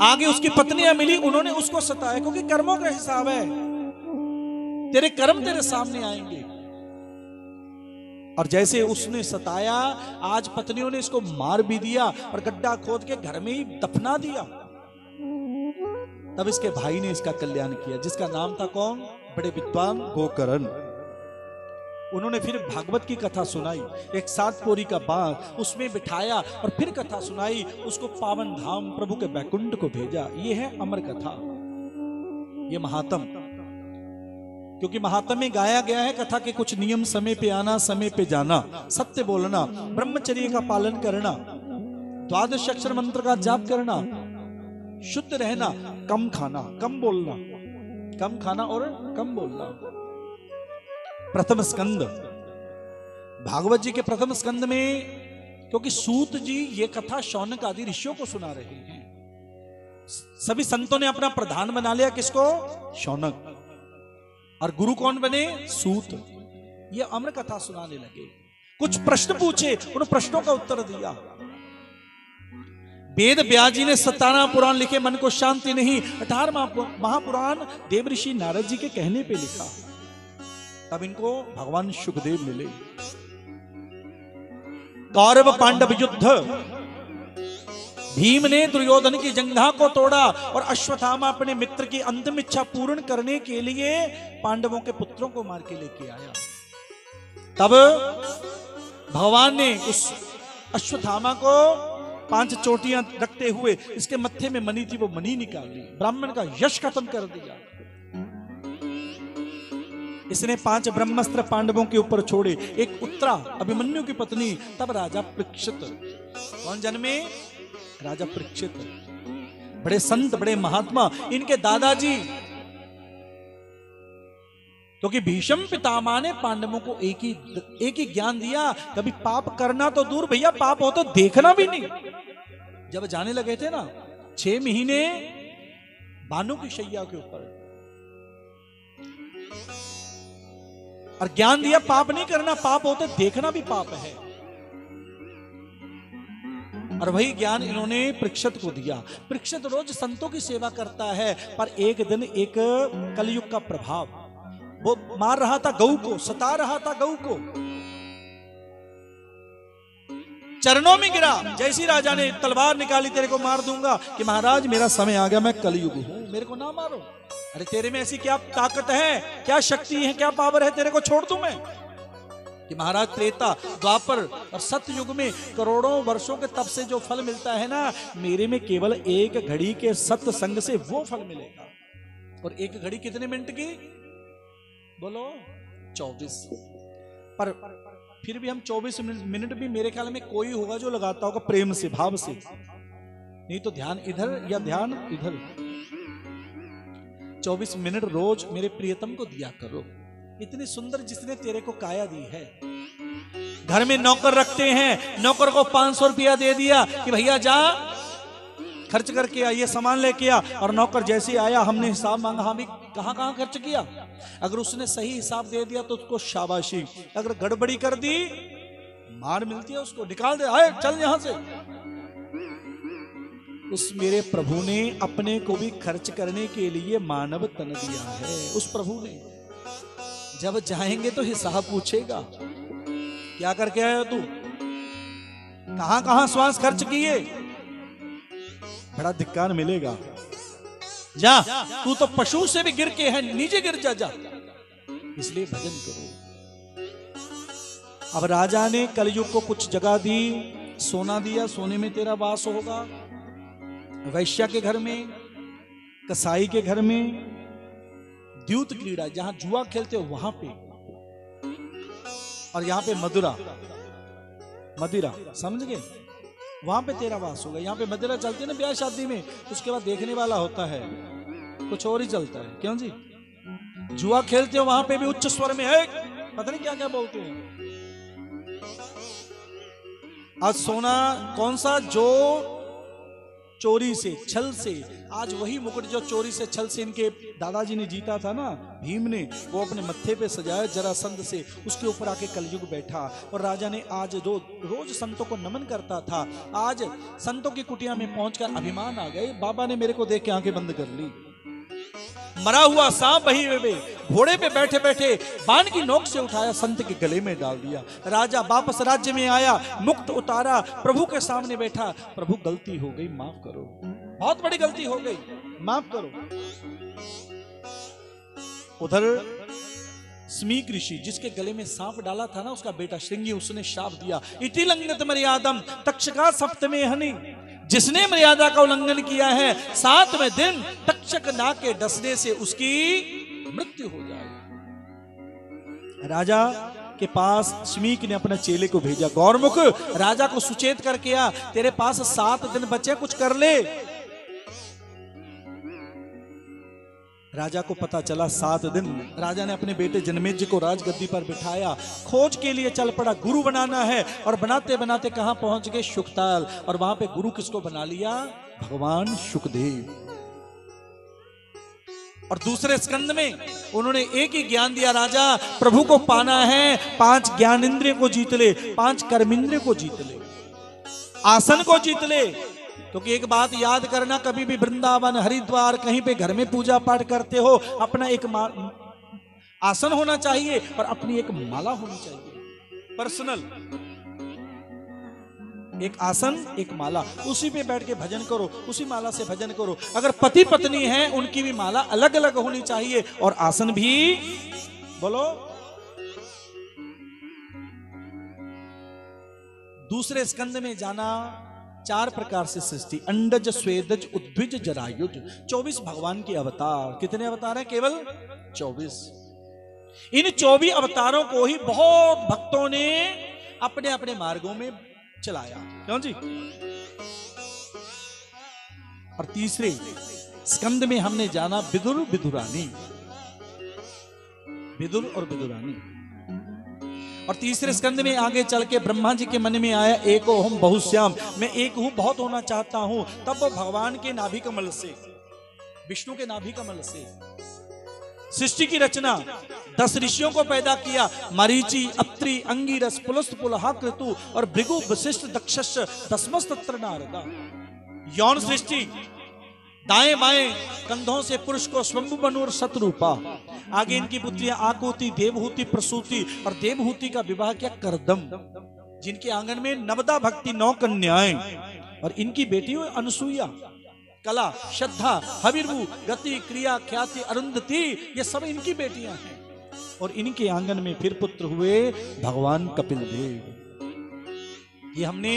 आगे उसकी पत्नियां मिली, उन्होंने उसको सताया, क्योंकि कर्मों का हिसाब है, तेरे कर्म तेरे सामने आएंगे। और जैसे उसने सताया, आज पत्नियों ने इसको मार भी दिया और गड्ढा खोद के घर में ही दफना दिया। तब इसके भाई ने इसका कल्याण किया, जिसका नाम था कौन, बड़े विद्वान गोकर्ण। उन्होंने फिर भागवत की कथा सुनाई, एक 7 पोरी का बाग उसमें बिठाया और फिर कथा सुनाई, उसको पावन धाम प्रभु के बैकुंठ को भेजा। ये है अमर कथा, ये महात्म। क्योंकि महात्म में गाया गया है कथा के कुछ नियम, समय पे आना, समय पे जाना, सत्य बोलना, ब्रह्मचर्य का पालन करना, 12 अक्षर मंत्र का जाप करना, शुद्ध रहना, कम खाना, कम बोलना, कम खाना और कम बोलना। प्रथम स्कंद, भागवत जी के प्रथम स्कंद में, क्योंकि सूत जी ये कथा शौनक आदि ऋषियों को सुना रहे हैं, सभी संतों ने अपना प्रधान बना लिया, किसको, शौनक, और गुरु कौन बने, सूत। ये अमर कथा सुनाने लगे, कुछ प्रश्न पूछे, उन प्रश्नों का उत्तर दिया। वेद व्यास जी ने 17 पुराण लिखे, मन को शांति नहीं, 18वां महापुराण देव ऋषि नारद जी के कहने पे लिखा। तब इनको भगवान शुकदेव मिले। कौरव पांडव युद्ध, भीम ने दुर्योधन की जंघा को तोड़ा और अश्वत्थामा अपने मित्र की अंतिम इच्छा पूर्ण करने के लिए पांडवों के पुत्रों को मार के लेके आया। तब भगवान ने उस अश्वत्थामा को 5 चोटियां रखते हुए इसके मत्थे में मणि थी, वो मणि निकाल ली, ब्राह्मण का यश खत्म कर दिया। इसने 5 ब्रह्मास्त्र पांडवों के ऊपर छोड़े, एक उत्तरा अभिमन्यु की पत्नी, तब राजा परीक्षित, कौन जन्मे, राजा परीक्षित, बड़े संत, बड़े महात्मा, इनके दादाजी। क्योंकि भीष्म पितामह ने पांडवों को एक ही ज्ञान दिया, कभी पाप करना तो दूर, भैया पाप हो तो देखना भी नहीं। जब जाने लगे थे ना 6 महीने बानों की शैया के ऊपर, और ज्ञान दिया पाप नहीं करना, पाप होते देखना भी पाप है। और वही ज्ञान इन्होंने परीक्षित को दिया। परीक्षित रोज संतों की सेवा करता है, पर एक दिन एक कलयुग का प्रभाव, वो मार रहा था गऊ को, सता रहा था गऊ को, चरणों में गिरा। जैसी राजा ने तलवार निकाली, तेरे को मार दूंगा, कि महाराज मेरा समय आ गया, मैं कलयुग हूं, मेरे को ना मारो। अरे तेरे में ऐसी क्या ताकत है, क्या शक्ति है, क्या पावर है, तेरे को छोड़ दूं मैं? कि महाराज त्रेता, द्वापर और सत्य युग में करोड़ों वर्षों के तप से जो फल मिलता है ना, मेरे में केवल 1 घड़ी के सत्य संग से वो फल मिलेगा। और 1 घड़ी कितने मिनट की, बोलो 24। पर फिर भी हम 24 मिनट भी मेरे ख्याल में कोई होगा जो लगाता होगा प्रेम से, भाव से, नहीं तो ध्यान इधर या ध्यान इधर। 24 मिनट रोज मेरे प्रियतम को दिया करो। इतनी सुंदर जिसने तेरे को काया दी है। घर में नौकर रखते हैं, नौकर को 500 रुपया दे दिया कि भैया जा खर्च करके आ, ये सामान लेके आ, और नौकर जैसे आया हमने हिसाब मांगा, हम भी कहां कहां खर्च किया। अगर उसने सही हिसाब दे दिया तो उसको शाबाशी, अगर गड़बड़ी कर दी मार मिलती है, उसको निकाल दे, आए चल यहां से। उस मेरे प्रभु ने अपने को भी खर्च करने के लिए मानव तन दिया है। उस प्रभु ने जब जाएंगे तो हिसाब पूछेगा, क्या करके आया तू, कहां कहां श्वास खर्च किए, बड़ा धिक्कार मिलेगा। जा, तू तो पशु से भी गिर के है, नीचे गिर जा, जा। इसलिए भजन करो। अब राजा ने कलयुग को कुछ जगह दी, सोना दिया, सोने में तेरा वास होगा। वैश्या के घर में, कसाई के घर में, द्यूत क्रीड़ा जहां जुआ खेलते हो वहां पे, और यहां पे मदिरा समझ गए, वहां पे तेरा वास होगा। यहाँ पे मदिरा चलती है ना ब्याह शादी में, उसके बाद देखने वाला होता है, कुछ और ही चलता है। क्यों जी? जुआ खेलते हो वहां पे भी उच्च स्वर में है, पता नहीं क्या क्या बोलते हैं। आज सोना कौन सा, जो चोरी से, छल से, आज वही मुकुट जो चोरी से, छल से इनके दादाजी ने जीता था ना, भीम ने, वो अपने मत्थे पे सजाया जरासंध से, उसके ऊपर आके कलयुग बैठा। और राजा ने आज रोज संतों को नमन करता था। आज संतों की कुटिया में पहुंचकर अभिमान आ गए, बाबा ने मेरे को देख के आंखें बंद कर ली। मरा हुआ सांप वही वे घोड़े पे बैठे बैठे बाण की नोक से उठाया, संत के गले में डाल दिया। राजा वापस राज्य में आया, मुक्त उतारा, प्रभु के सामने बैठा, प्रभु गलती हो गई, माफ करो, बहुत बड़ी गलती हो गई, माफ करो। उधर स्मीक ऋषि, जिसके गले में सांप डाला था ना, उसका बेटा श्रृंगी, उसने शाप दिया, इति लंघित मर्यादम तक्षका सप्तमे हनि, जिसने मर्यादा का उल्लंघन किया है 7वें दिन तक्षक नाग के डसने से उसकी मृत्यु हो जाए। राजा के पास स्मीक ने अपने चेले को भेजा, गौरमुख राजा को सुचेत करके आ, तेरे पास 7 दिन बचे, कुछ कर ले। राजा को पता चला 7 दिन। राजा ने अपने बेटे जनमेजय को राजगद्दी पर बिठाया, खोज के लिए चल पड़ा, गुरु बनाना है। और बनाते बनाते कहां पहुंच गए, शुकताल। और वहां पे गुरु किसको बना लिया, भगवान शुकदेव। और दूसरे स्कंद में उन्होंने एक ही ज्ञान दिया, राजा प्रभु को पाना है, 5 ज्ञान इंद्रियों को जीत ले, 5 कर्म इंद्रियों को जीत ले, आसन को जीत ले। क्योंकि एक बात याद करना, कभी भी वृंदावन, हरिद्वार, कहीं पे घर में पूजा पाठ करते हो, अपना एक आसन होना चाहिए और अपनी एक माला होनी चाहिए, पर्सनल। एक आसन, एक माला, उसी पे बैठ के भजन करो, उसी माला से भजन करो। अगर पति पत्नी है, उनकी भी माला अलग अलग होनी चाहिए और आसन भी। बोलो। दूसरे स्कंद में जाना, 4 प्रकार से सृष्टि, अंडज, स्वेदज, उद्भिज, जरायुज, 24 भगवान के अवतार। कितने अवतार हैं? केवल 24। इन 24 अवतारों को ही बहुत भक्तों ने अपने अपने मार्गों में चलाया। क्यों जी? और तीसरे स्कंद में हमने जाना विदुर, विदुरानी, विदुर और विदुरानी। और तीसरे स्कंद में आगे चल के ब्रह्मा जी के मन में आया, एको हम बहुश्याम, मैं एक हूं, बहुत होना चाहता हूं। तब वो भगवान के नाभि कमल से, विष्णु के नाभि कमल से सृष्टि की रचना, 10 ऋषियों को पैदा किया, मरीचि, अत्रि, अंगिरस, पुलस्त, पुलहा, क्रतु और भृगु, वशिष्ठ, दक्षश, दसमस्तत्र नारदा। यौन सृष्टि, दाएं बाएं कंधों से पुरुष को स्वयंभु बनु और शतरूपा। आगे इनकी पुत्रियां आकुति, देवहूति, प्रसूति, और देवहूति का विवाह किया करदम, जिनके आंगन में नवदा भक्ति 9 कन्याएं, और इनकी बेटी हुई अनुसुईया। कला, श्रद्धा, हविर्भु, गति, क्रिया, ख्याति, अरुंधति, ये सब इनकी बेटियां हैं। और इनके आंगन में फिर पुत्र हुए भगवान कपिल देव। ये हमने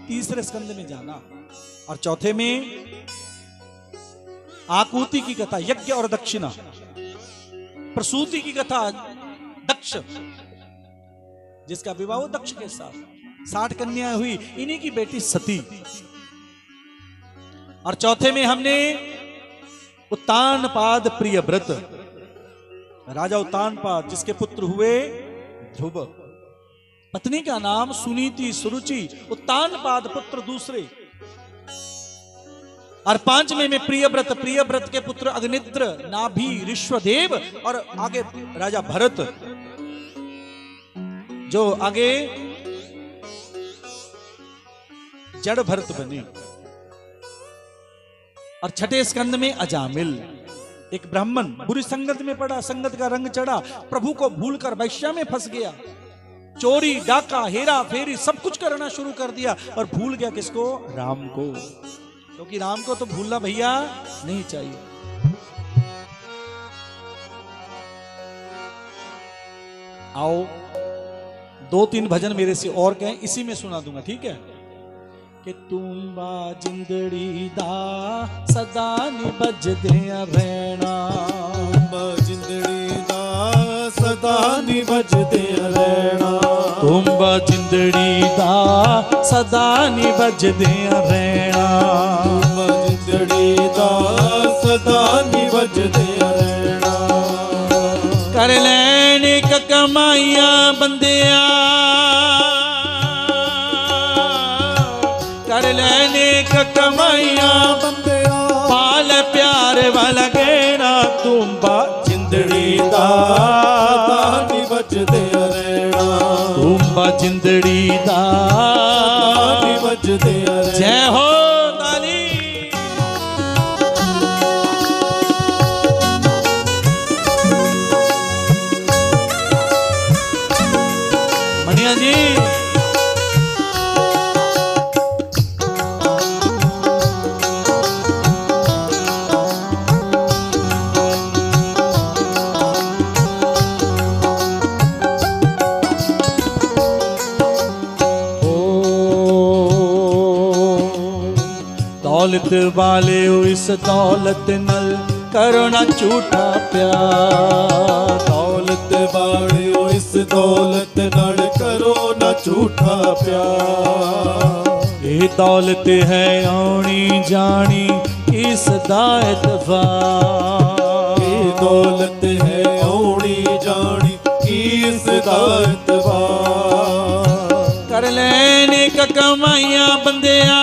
तीसरे स्कंद में जाना। और चौथे में आकुति की कथा, यज्ञ और दक्षिणा, प्रसूति की कथा, दक्ष, जिसका विवाह दक्ष के साथ, 60 कन्याएं हुई, इन्हीं की बेटी सती। और चौथे में हमने उत्तानपाद प्रियव्रत, राजा उत्तानपाद जिसके पुत्र हुए ध्रुव, पत्नी का नाम सुनीति सुरुचि, उत्तानपाद पुत्र दूसरे। और पांचवें में प्रियव्रत, प्रियव्रत के पुत्र अग्निद्र, नाभि, ऋष्वदेव, और आगे राजा भरत जो आगे जड़ भरत बने। और छठे स्कंद में अजामिल, एक ब्राह्मण बुरी संगत में पड़ा, संगत का रंग चढ़ा, प्रभु को भूलकर वैश्या में फंस गया, चोरी डाका हेरा फेरी सब कुछ करना शुरू कर दिया, और भूल गया किसको? राम को, क्योंकि राम को तो भूलना भैया नहीं चाहिए। आओ 2-3 भजन मेरे से और कहें, इसी में सुना दूंगा, ठीक है? कि तुम्बा जिंदड़ी दा सदा निभज दे रहना, जिंदड़ी दा सदा निभज दे रहना, तुम्बा जिंदड़ी दा सदा निभज दे रहना, जिंदड़ी दा सदा निभज दे रहना। कर लैने क कमाइया बंदिया, कर लैने क कमाइया बंदिया, पाल प्यार वाला गेना, तुम्बा जिंदड़ी दा सदा निभज दे रहना, तुम्बा जिंदड़ी दा निभज दे रहना। जय हो ताली। मनिया जी दौलत वाले हो इस दौलत नल करो ना झूठा प्यार, दौलत वाले हो इस दौलत नाल करो ना झूठा प्यार। ये दौलत है आनी जानी इसदा एतबार, ये दौलत है आनी जानी इसदा एतबार। कर लेने का कमाइया बंदिया,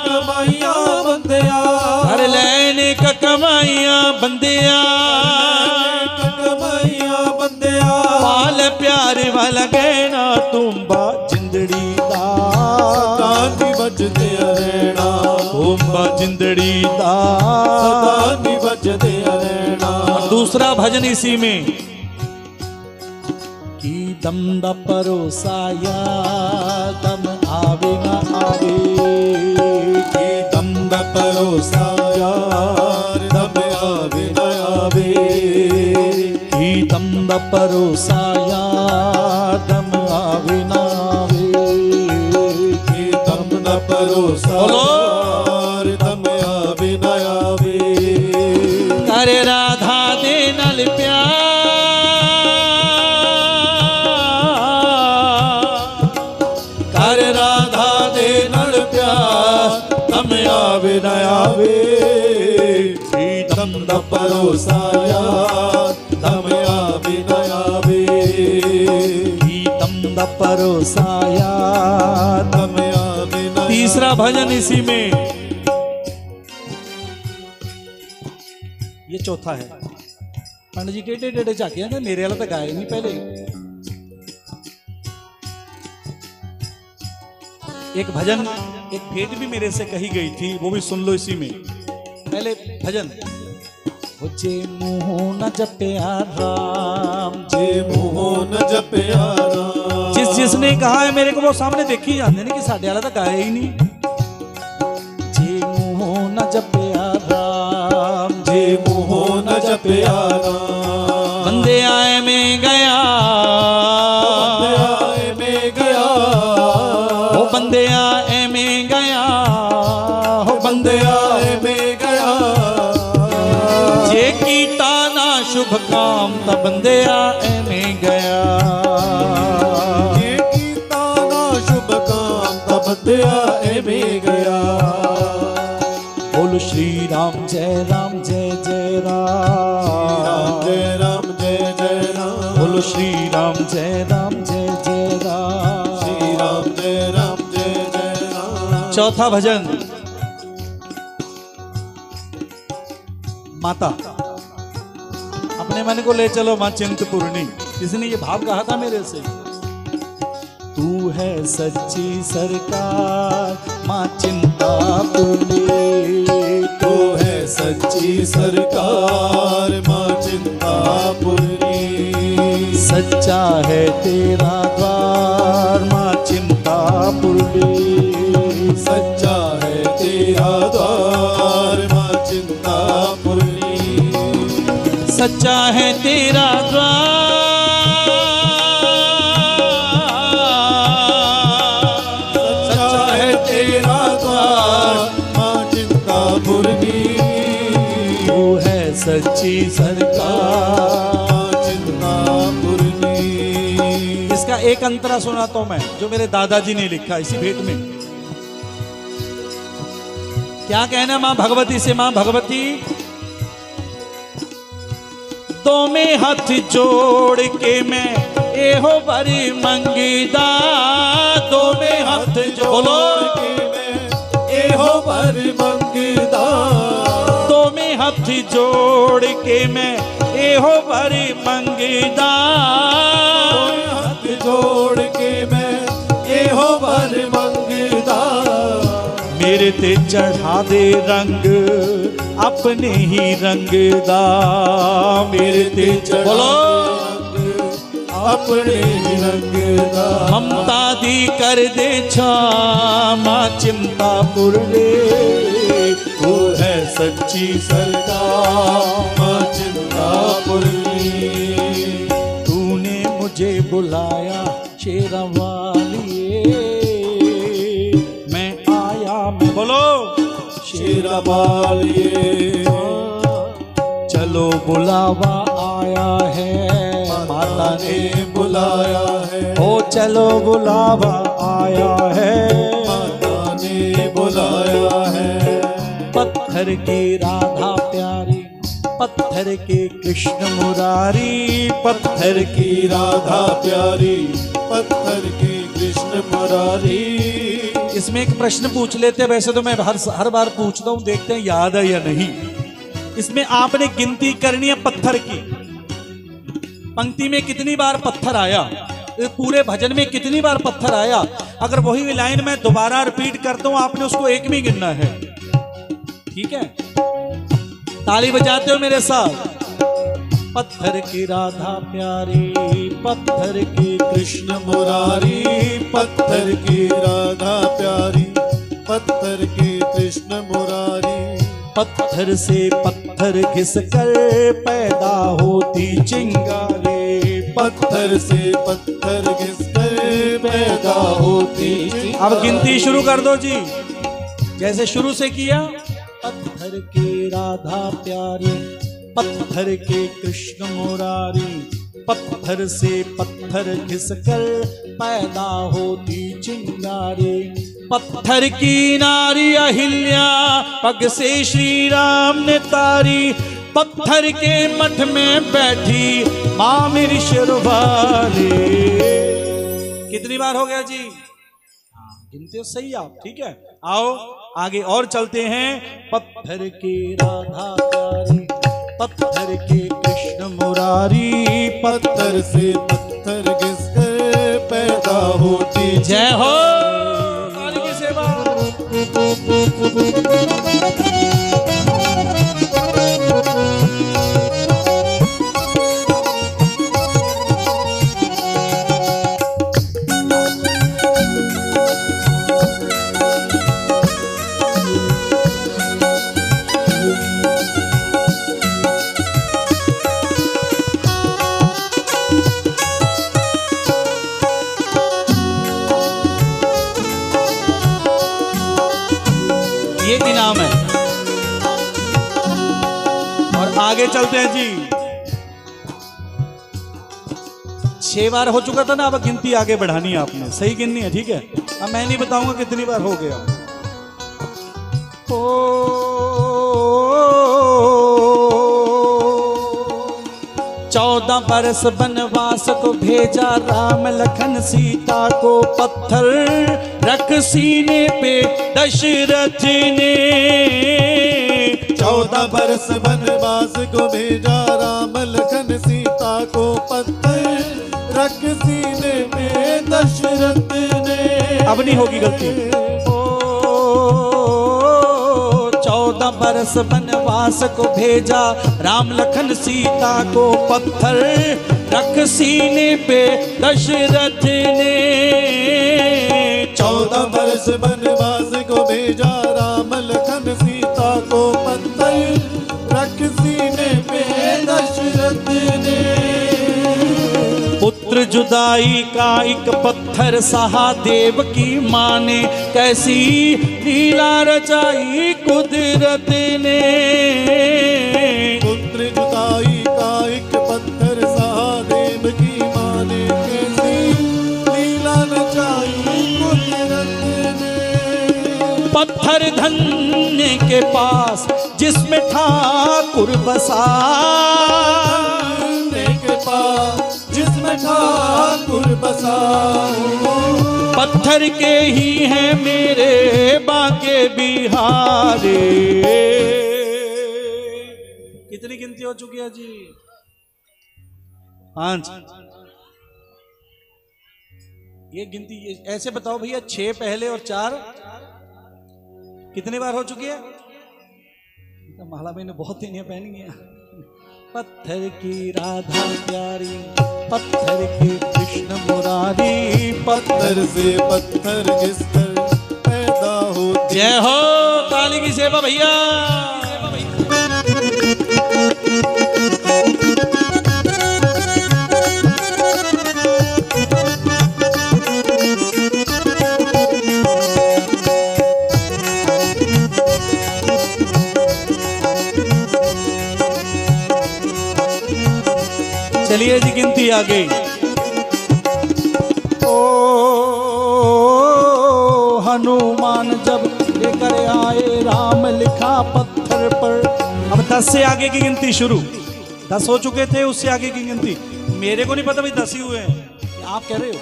कमाइया बंदिया, कर लेने का कमाइया बंदिया, कमाइया बंदिया, पाल प्यार वाला गहना, तुम्बा जिंदड़ी दा सदा निभज दे रहना, तुम्बा जिंदड़ी दा सदा निभज दे रहना। और दूसरा भजन इसी में, की दम दा परोसा या दम आवे ना आवे, की दम दा परोसा यार दम आवे ना आवे, की दम दा परोसा या दम आवे ना आवे, की दम दा परोसा यार दम आवे ना आवे। कर राधा दे नाल प्यार, कर राधा दे नाल प्यार दम आवे ना आवे, की दम दा परोसा यार दम आवे ना आवे, की दम दा परोसा या दम आवे ना। तीसरा भजन इसी में, ये चौथा है। पंडित जी टेढ़े टेढ़े झाके थे, मेरे वाला तो गाए नहीं पहले। एक भजन, एक भेंट भी मेरे से कही गई थी, वो भी सुन लो इसी में। पहले भजन, जे मुंह न जपिया राम, जे मुंह न जपिया राम, जिसने कहा है मेरे को वो सामने देखी जाते नहीं कि साढ़े वाला तो गाया ही नहीं। जे मुंह न जपिया राम, जे मुंह न जपिया राम, बंदे आए में गया, बंदे आए में गया, हो बंदे आए में गया, हो बंदे आए में गया, जे कीता ना शुभ काम ता बंदे आए में गया। आए में गया। बोलो श्री राम जय जय राम। जय राम जय जय राम। बोलो श्री राम जय राम। श्री राम जय जय राम। चौथा भजन। माता अपने मन को ले चलो मां चिंतपूर्णी। किसी ने ये भाव कहा था मेरे से। तू है सच्ची सरकार मां चिंतापूर्णी। तू है सच्ची सरकार मां चिंतापूर्णी। सच्चा है तेरा द्वार मां चिंतापूर्णी। सच्चा है तेरा द्वार मां चिंतापूर्णी। सच्चा है तेरा द्वार। सच्चा है तेरा द्वार मां चिंतापूर्णी। तू है सच्ची सरकार चिंतापूर्णी। इसका एक अंतरा सुनाता हूं मैं, जो मेरे दादाजी ने लिखा इसी भेंट में। क्या कहना मां भगवती से। मां भगवती दो में हाथ जोड़ के मैं एहो बरी मंगीदा। दो में हाथ जोड़ के मैं एहो बरी मंगीदा। दो में हाथ जोड़ के मैं एहो बरी मंगीदा। हाथ जोड़ के मैं एहो बरी मंगीदा। मेरे ते चढ़ा दे रंग अपने ही रंग दा। मेरे ते बोलो अपने ही रंग दा। ममता दी कर दे क्षमा चिंतापूर्णी। तू है सच्ची सरकार मां चिंतापूर्णी। तूने मुझे बुलाया शेरावालिए। मैं आया मैं बोलो शेरावालिए। चलो बुलावा आया है माता ने बुलाया है। ओ चलो बुलावा आया है माता ने बुलाया है। पत्थर की राधा प्यारी पत्थर के कृष्ण मुरारी। पत्थर की राधा प्यारी पत्थर की कृष्ण मुरारी। इसमें एक प्रश्न पूछ लेते हैं, वैसे तो मैं हर बार पूछता हूं, देखते हैं याद है या नहीं। इसमें आपने गिनती करनी है पत्थर की। पंक्ति में कितनी बार पत्थर आया, पूरे भजन में कितनी बार पत्थर आया। अगर वही लाइन मैं दोबारा रिपीट करता हूं, आपने उसको एक में गिनना है। ठीक है, ताली बजाते हो मेरे साथ। पत्थर की राधा प्यारी पत्थर की कृष्ण मुरारी। पत्थर की राधा प्यारी पत्थर की कृष्ण मुरारी। पत्थर से पत्थर घिसकर पैदा होती चिंगारी। पत्थर से पत्थर घिसकर पैदा होती। अब गिनती शुरू कर दो जी, जैसे शुरू से किया। पत्थर की राधा प्यारी पत्थर के कृष्ण मुरारी। पत्थर से पत्थर घिसकर पैदा होती चिंगारी। पत्थर की नारी अहिल्या पग से श्री राम ने तारी। पत्थर के मठ में बैठी मां मेरी शेरवाली। कितनी बार हो गया जी? गिनते हो सही आप, ठीक है। आओ आगे और चलते हैं। पत्थर की राधा प्यारी पत्थर के कृष्ण मुरारी। पत्थर से पत्थर घिसकर पैदा होती। जय हो काली की सेवा। ये इनाम है। और आगे चलते हैं जी। 6 बार हो चुका था ना, अब गिनती आगे बढ़ानी है आपने, सही गिननी है, ठीक है। अब मैं नहीं बताऊंगा कितनी बार हो गया। ओ 14 बरस वनवास को भेजा राम लखन सीता को, पत्थर रख सीने पे दशरथ ने। 14 बरस वनवास को भेजा राम लखन सीता को, पत्थर रख सीने पे दशरथ ने। अब नहीं होगी गलती। 14 बरस वनवास को भेजा राम लखन सीता को, पत्थर रख सीने पे दशरथ ने। 14 बरस वनवास को भेजा राम लखन सीता को, पत्थर रख सीने पे दशरथ ने। पुत्र जुदाई का एक पत्थर सहा देव की माँ ने, कैसी लीला रचाई कुदरत ने। पुत्र जुदाई का एक पत्थर सहा देव की माँ ने, कैसी लीला रचाई कुदरत ने। पत्थर धन्य के पास जिसमें ठाकुर बसा, के पास जिसमें ठाकुर बसा। पत्थर के ही हैं मेरे बांके बिहारे। कितनी गिनती हो चुकी है जी? 5। ये गिनती ऐसे बताओ भैया, 6 पहले और 4 कितने बार हो चुकी है? तो माला भाई ने बहुत तीनियां पहनी है। पत्थर की राधा प्यारी, पत्थर के कृष्ण मुरारी, पत्थर से पत्थर घिसकर पैदा होती। जय हो काली की सेवा भैया। चलिए जी गिनती आ गई। ओ हनुमान जब लेकर आए राम लिखा पत्थर पर। अब 10 से आगे की गिनती शुरू। 10 हो चुके थे, उससे आगे की गिनती मेरे को नहीं पता भाई 10 ही हुए हैं, आप कह रहे हो।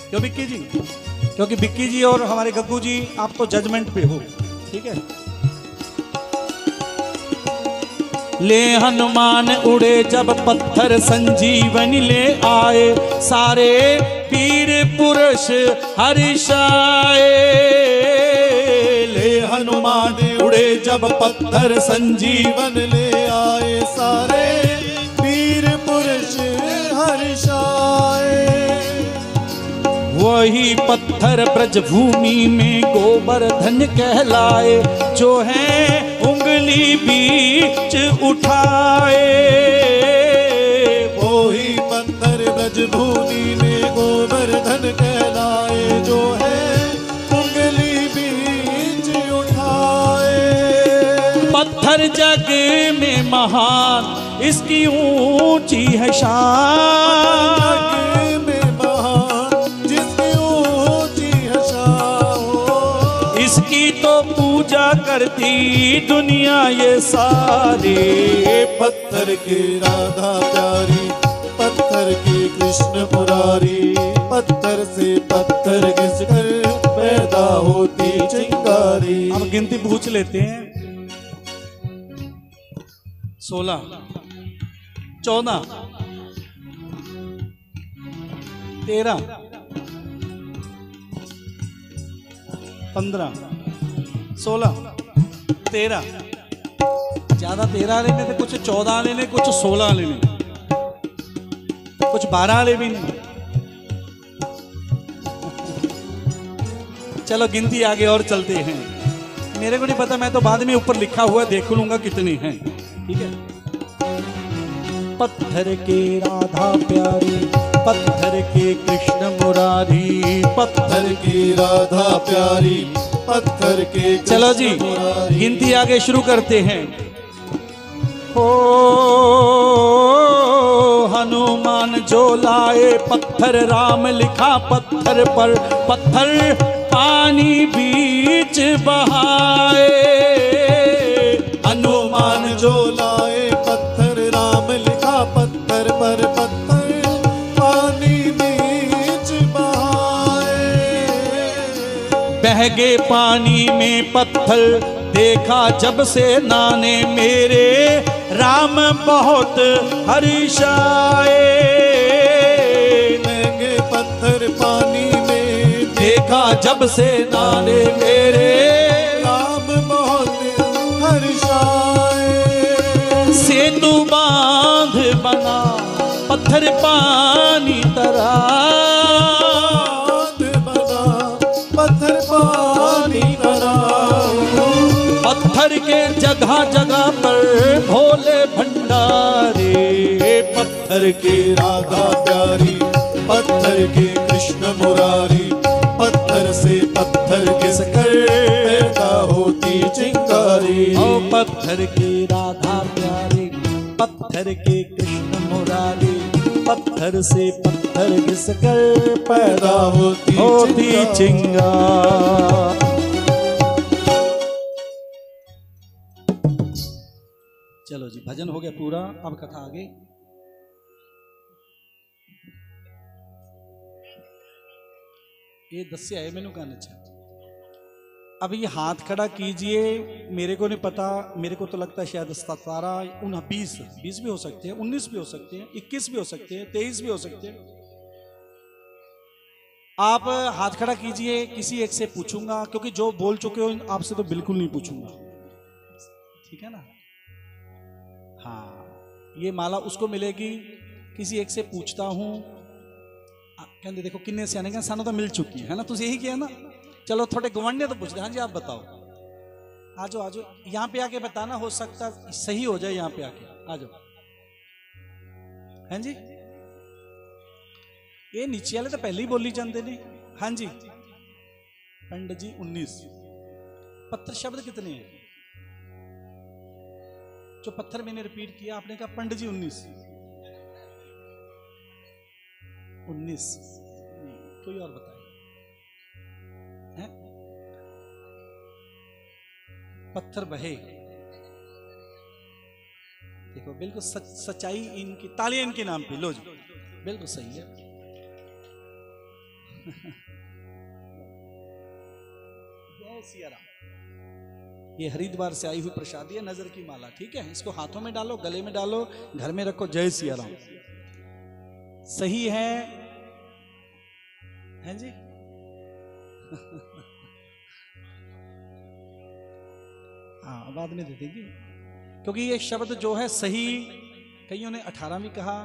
क्यों बिक्की जी? क्योंकि बिक्की जी और हमारे गग्गू जी आप तो जजमेंट पे हो, ठीक है। ले हनुमान उड़े जब पत्थर संजीवनी ले आए, सारे पीर पुरुष हर्षाए। ले हनुमान उड़े जब पत्थर संजीवन ले आए, सारे पीर पुरुष हर्षाए। वही पत्थर ब्रजभूमि में गोवर्धन कहलाए, जो है उंगली बीच उठाए। वही पत्थर ब्रजभूमि में गोवर्धन कहलाए, जो है उंगली बीच उठाए। पत्थर जग में महान, इसकी ऊंची है शान। इसकी तो पूजा करती दुनिया ये सारी। पत्थर के राधा प्यारी, पत्थर के कृष्ण मुरारी, पत्थर से पत्थर घिसकर पैदा होती चिंगारी। अब गिनती पूछ लेते हैं। 16, 14, 13, 15, 16, 13। ज्यादा 13 लेने थे, कुछ 14 लेने, कुछ 16 लेने, कुछ 12 ले भी नहीं। चलो गिनती आगे और चलते हैं। मेरे को नहीं पता, मैं तो बाद में ऊपर लिखा हुआ देख लूंगा कितनी हैं, ठीक है। पत्थर के राधा प्यारी, पत्थर के कृष्ण मुरारी, पत्थर की राधा प्यारी, पत्थर के। चलो जी गिनती आगे शुरू करते हैं। ओ हनुमान जो लाए पत्थर, राम लिखा पत्थर पर। पत्थर पानी बीच बहाए। हनुमान जो लाए पत्थर, राम लिखा पत्थर पर पत्थर, पानी बीच बहाए। बह गए पानी में पत्थर, देखा जब से नाने मेरे, राम बहुत हर्षाए। महंगे पत्थर पानी में, देखा जब से नाने मेरे, राम बहुत हर्षाए। सेतु बांध बना, पत्थर पानी तरा, बना पत्थर पानी तरा। पत्थर के जगह जगह पर भोले भंडारे। पत्थर के राधा प्यारी, पत्थर के कृष्ण मुरारी, पत्थर से पत्थर घिसकर पैदा होती चिंगारी। ओ पत्थर के राधा प्यारे, पत्थर के कृष्ण मुरारी, पत्थर से पत्थर घिसकर पैदा होती चिंगारी। चलो जी, भजन हो गया पूरा, अब कथा आगे। ये 10 से आए मैंने कहना अच्छा। अब ये हाथ खड़ा कीजिए, मेरे को नहीं पता, मेरे को तो लगता है शायद 17, 19, 20 भी हो सकते हैं, 19 भी हो सकते हैं, 21 भी हो सकते हैं, 23 भी हो सकते हैं। आप हाथ खड़ा कीजिए, किसी एक से पूछूंगा, क्योंकि जो बोल चुके हो आपसे तो बिल्कुल नहीं पूछूंगा, ठीक है ना। हाँ, ये माला उसको मिलेगी, किसी एक से पूछता हूं, कहते देखो किन्ने से आने सानों तो मिल चुकी है ना, तुझे यही किया ना। चलो थोड़े गवंडे तो पूछ रहे, हाँ जी आप बताओ, आजो आजो यहाँ पे आके बताना, हो सकता सही हो जाए, यहाँ पे आके आ जाओ। हाँ जी, ये नीचे वाले तो पहले ही बोली जाते नहीं। हाँ जी पंडित जी 19 पत्थर शब्द कितने हैं? जो पत्थर मैंने रिपीट किया, आपने कहा पंडित जी 19 कोई और बताए हैं? पत्थर बहे, देखो बिल्कुल सच्चाई इनकी, तालियां इनके नाम पे लो जी, बिल्कुल सही है। जय सिया राम। ये हरिद्वार से आई हुई प्रसादी है, नजर की माला, ठीक है। इसको हाथों में डालो, गले में डालो, घर में रखो। जय सिया राम। सही है जी। हाँ बाद में दे देंगे, क्योंकि ये शब्द जो है सही, कईयों ने 18 भी कहा,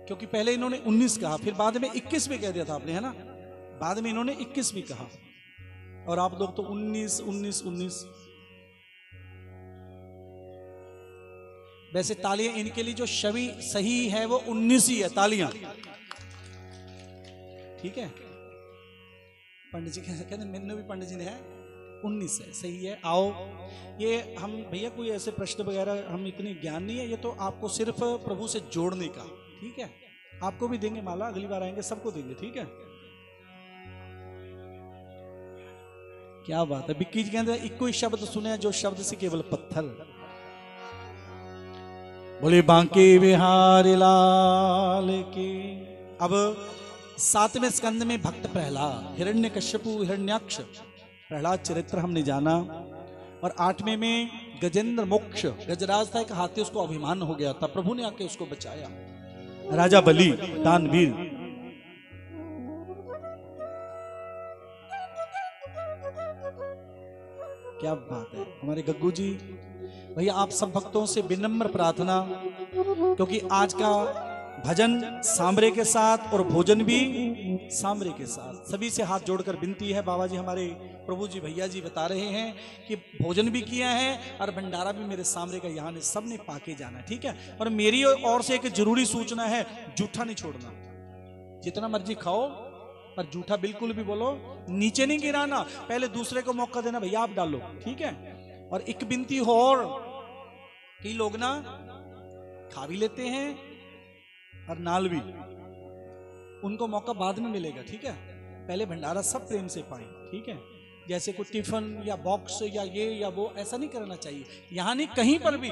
क्योंकि पहले इन्होंने 19 कहा, फिर बाद में 21 भी कह दिया था आपने, है ना। बाद में इन्होंने 21 भी कहा, और आप लोग तो 19। वैसे तालियां इनके लिए जो शवी सही है वो 19 ही है, तालियां, ठीक है। पंडित जी कहते मैंने भी पंडित जी ने है 19 है, सही है। आओ, ये हम भैया कोई ऐसे प्रश्न वगैरह हम इतनी ज्ञान नहीं है, ये तो आपको सिर्फ प्रभु से जोड़ने का, ठीक है। आपको भी देंगे माला, अगली बार आएंगे सबको देंगे, ठीक है। क्या बात है। बिक्की जी कहते हैं इको ही शब्द सुने जो शब्द से केवल पत्थर। बोले बांके बिहारी लाल की। अब 7वें स्कंद में भक्त प्रहलाद, हिरण्यकश्यपु, हिरण्याक्ष, प्रहलाद चरित्र हमने जाना। और 8वें में गजेंद्र मोक्ष, गजराज था एक हाथी, उसको अभिमान हो गया था, प्रभु ने आके उसको बचाया। राजा बलि, दानवीर। क्या बात है हमारे गग्गू जी। भैया आप सब भक्तों से विनम्र प्रार्थना, क्योंकि आज का भजन सांबरे के साथ और भोजन भी सांबरे के साथ, सभी से हाथ जोड़कर विनती है। बाबा जी हमारे प्रभु जी भैया जी बता रहे हैं कि भोजन भी किया है और भंडारा भी मेरे सांबरे का यहाँ ने सब ने पाके जाना, ठीक है। और मेरी ओर से एक जरूरी सूचना है, जूठा नहीं छोड़ना, जितना मर्जी खाओ पर जूठा बिल्कुल भी बोलो नीचे नहीं गिराना, पहले दूसरे को मौका देना, भैया आप डालो, ठीक है। और एक विनती हो, और कई लोग ना खा भी लेते हैं और नाल भी, उनको मौका बाद में मिलेगा, ठीक है। पहले भंडारा सब प्रेम से पाए, ठीक है। जैसे कोई टिफिन या बॉक्स या ये या वो ऐसा नहीं करना चाहिए। यहाँ नहीं, कहीं पर भी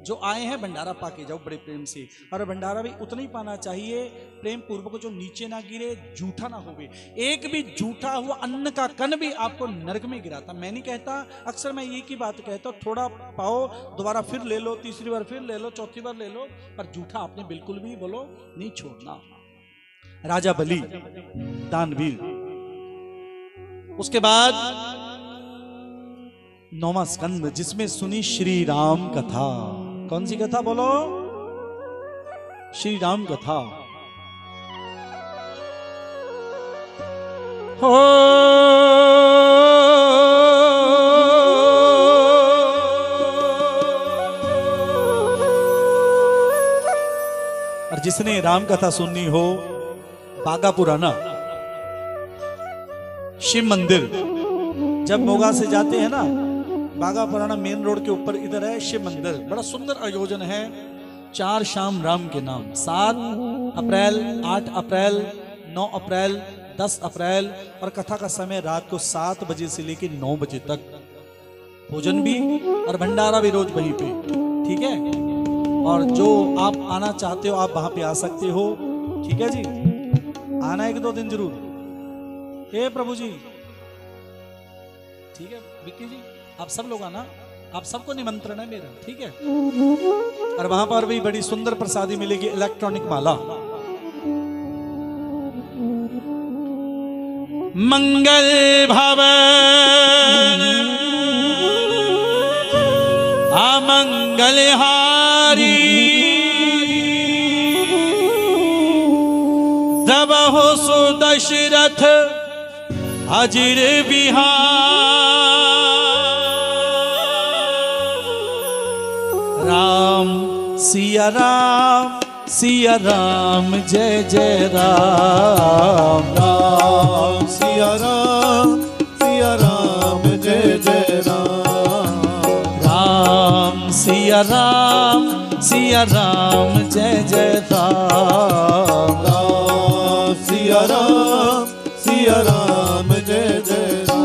जो आए हैं भंडारा पाके जाओ बड़े प्रेम से। और भंडारा भी उतना ही पाना चाहिए प्रेम पूर्वक, जो नीचे ना गिरे, जूठा ना होवे। एक भी जूठा हुआ अन्न का कण भी आपको नरक में गिराता। मैं नहीं कहता, अक्सर मैं ये की बात कहता हूँ, थोड़ा पाओ, दोबारा फिर ले लो, तीसरी बार फिर ले लो, चौथी बार ले लो, पर जूठा आपने बिल्कुल भी बोलो नहीं छोड़ना। राजा बलि दानवीर। उसके बाद 9वां स्कंद, जिसमें सुनी श्री राम कथा। कौन सी कथा बोलो? श्री राम कथा। हो और जिसने राम कथा सुननी हो, बागा पुराना शिव मंदिर, जब मोगा से जाते हैं ना, बागा पुराना मेन रोड के ऊपर इधर है शिव मंदिर। बड़ा सुंदर आयोजन है। 4 शाम राम के नाम, 7 अप्रैल, 8 अप्रैल, 9 अप्रैल, 10 अप्रैल। और कथा का समय रात को 7 बजे से लेकर 9 बजे तक। भोजन भी और भंडारा भी रोज वहीं पे, ठीक है। और जो आप आना चाहते हो आप वहां पे आ सकते हो, ठीक है जी। आना 1-2 दिन जरूर। हे प्रभु जी, ठीक है विक्की जी, आप सब लोग आना, आप सबको निमंत्रण है मेरा, ठीक है। और वहां पर भी बड़ी सुंदर प्रसादी मिलेगी, इलेक्ट्रॉनिक माला। मंगल भवन अमंगल हारी, जब हो सो दशरथ अजिर बिहार। राम सिया राम, सिया राम, जय जय राम। राम सिया राम, सिया राम, जय जय राम। राम सिया राम, सिया राम, जय जय राम। राम सिया राम, सिया राम, जय जय राम।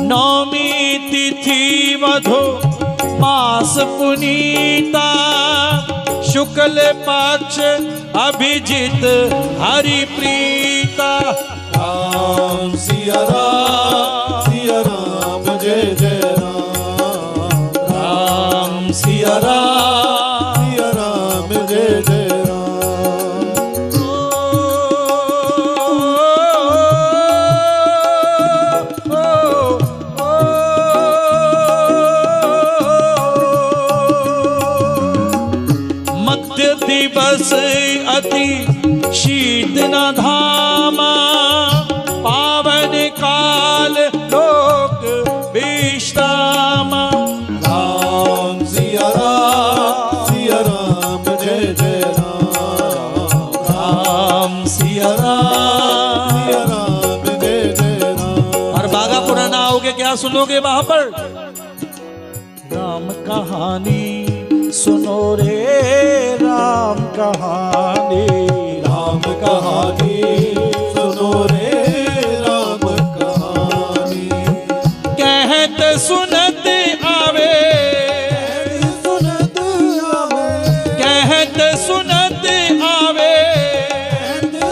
नौमी तिथि मधु मास पुनीता, शुक्ल पक्ष अभिजित हरि प्रीता। राम सिया राम, जय जय राम। राम सिया राम, सिया राम, जय जय राम। मध्य दिवस अति शीत न धामा, पावन काल लोक विश्राम। राम सिया राम, जय जय राम। राम सिया राम, सिया राम, जय जय राम। और बागा पुराना आओगे क्या सुनोगे वहां पर? राम कहानी सुनो रे, राम कहानी। राम कहानी सुनो रे, राम कहानी। कहत सुनत आवे, सुनत आवे, कहत सुनत आवे,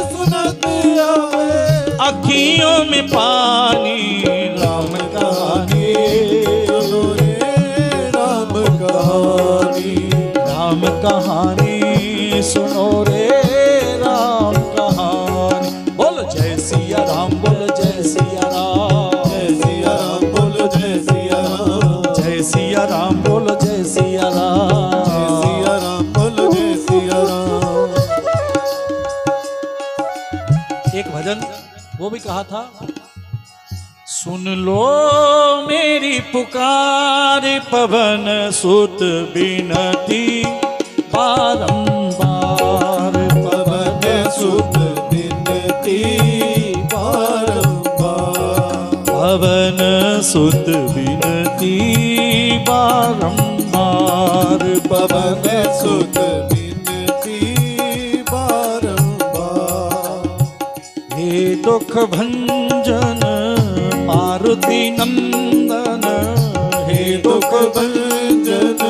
सुनत आवे। अखियों में पानी। राम कहानी सुनो रे, राम कहानी। राम कहानी सुनो रे, राम कहानी। बोलो जय सिया राम, बोलो जय सिया राम। जय सिया राम, बोलो जय सिया राम। जय सिया राम, बोलो जय सिया राम। जय सिया राम, बोलो जय सिया राम। एक भजन वो भी कहा था, सुन लो मेरी पुकार, पवन सुत बिनती बारंबार। पवन सुत बिनती बारंबार। सुत विनती बारंबार, पवन सुत विनती बारंबार। हे दुख भंजन मारुति नंदन, हे दुख भंजन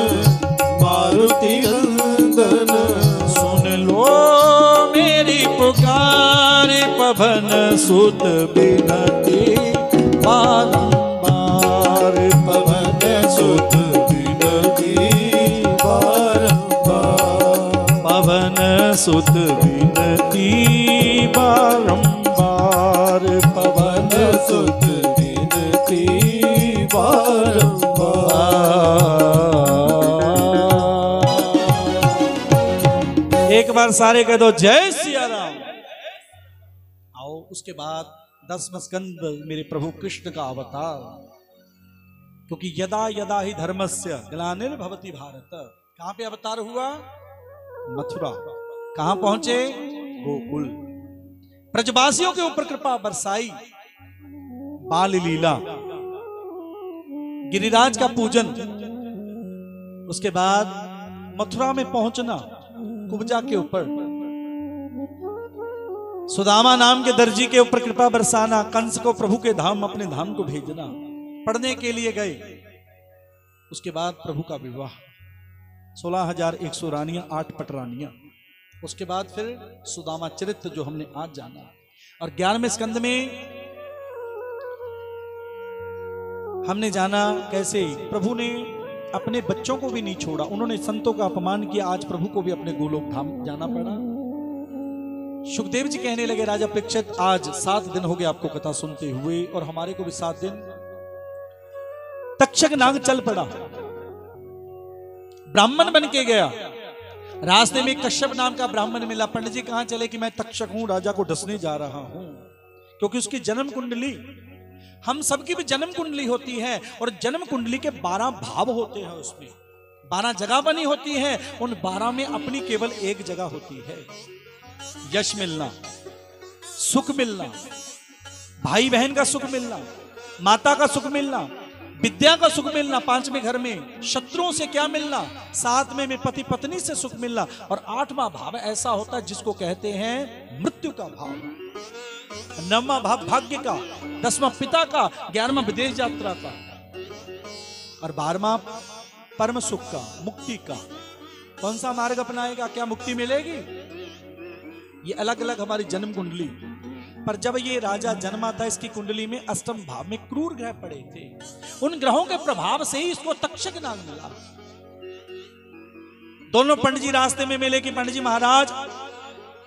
मारुति नंदन, सुन लो मेरी पुकार, पवन सुत विनती बारंबार, पवन सुत विनती बारंबार, पवन सुत विनती बारंबार, पवन सुत विनती बारंबार। एक बार सारे कह दो जय सिया राम। आओ उसके बाद 10वां स्कंद मेरे प्रभु कृष्ण का अवतार, क्योंकि यदा यदा ही धर्मस्य ग्लानिर्भवति भारत। कहां पे अवतार हुआ? मथुरा। कहां पहुंचे? गोकुल। ब्रजवासियों के ऊपर कृपा बरसाई, बाल लीला, गिरिराज का पूजन, उसके बाद मथुरा में पहुंचना, कुब्जा के ऊपर सुदामा नाम के दर्जी के ऊपर कृपा बरसाना, कंस को प्रभु के धाम अपने धाम को भेजना, पढ़ने के लिए गए। उसके बाद प्रभु का विवाह, 16,100 रानियां, 8 पटरानियां। उसके बाद फिर सुदामा चरित्र जो हमने आज जाना। और 11वें स्कंद में हमने जाना कैसे प्रभु ने अपने बच्चों को भी नहीं छोड़ा, उन्होंने संतों का अपमान किया। आज प्रभु को भी अपने गोलोक धाम जाना पड़ा। सुखदेव जी कहने लगे, राजा परीक्षित आज 7 दिन हो गए आपको कथा सुनते हुए, और हमारे को भी 7 दिन। तक्षक नाग चल पड़ा, ब्राह्मण बन के गया। रास्ते में कश्यप नाम का ब्राह्मण मिला। पंडित जी कहां चले? कि मैं तक्षक हूं, राजा को डसने जा रहा हूं। क्योंकि उसकी जन्म कुंडली, हम सबकी भी जन्म कुंडली होती है, और जन्म कुंडली के 12 भाव होते हैं, उसमें 12 जगह बनी होती है। उन 12 में अपनी केवल एक जगह होती है। यश मिलना, सुख मिलना, भाई बहन का सुख मिलना, माता का सुख मिलना, विद्या का सुख मिलना, 5वें घर में शत्रुओं से क्या मिलना, 7वें में पति पत्नी से सुख मिलना, और 8वां भाव ऐसा होता है जिसको कहते हैं मृत्यु का भाव, 9वां भाव भाग्य का, 10वां पिता का, 11वां विदेश यात्रा का, और 12वां परम सुख का, मुक्ति का। कौन सा मार्ग अपनाएगा, क्या मुक्ति मिलेगी? ये अलग अलग हमारी जन्म कुंडली। पर जब ये राजा जन्मा था, इसकी कुंडली में 8वें भाव में क्रूर ग्रह पड़े थे। उन ग्रहों के प्रभाव से ही इसको तक्षक नाग मिला। दोनों पंडित जी रास्ते में मिले कि पंडित जी महाराज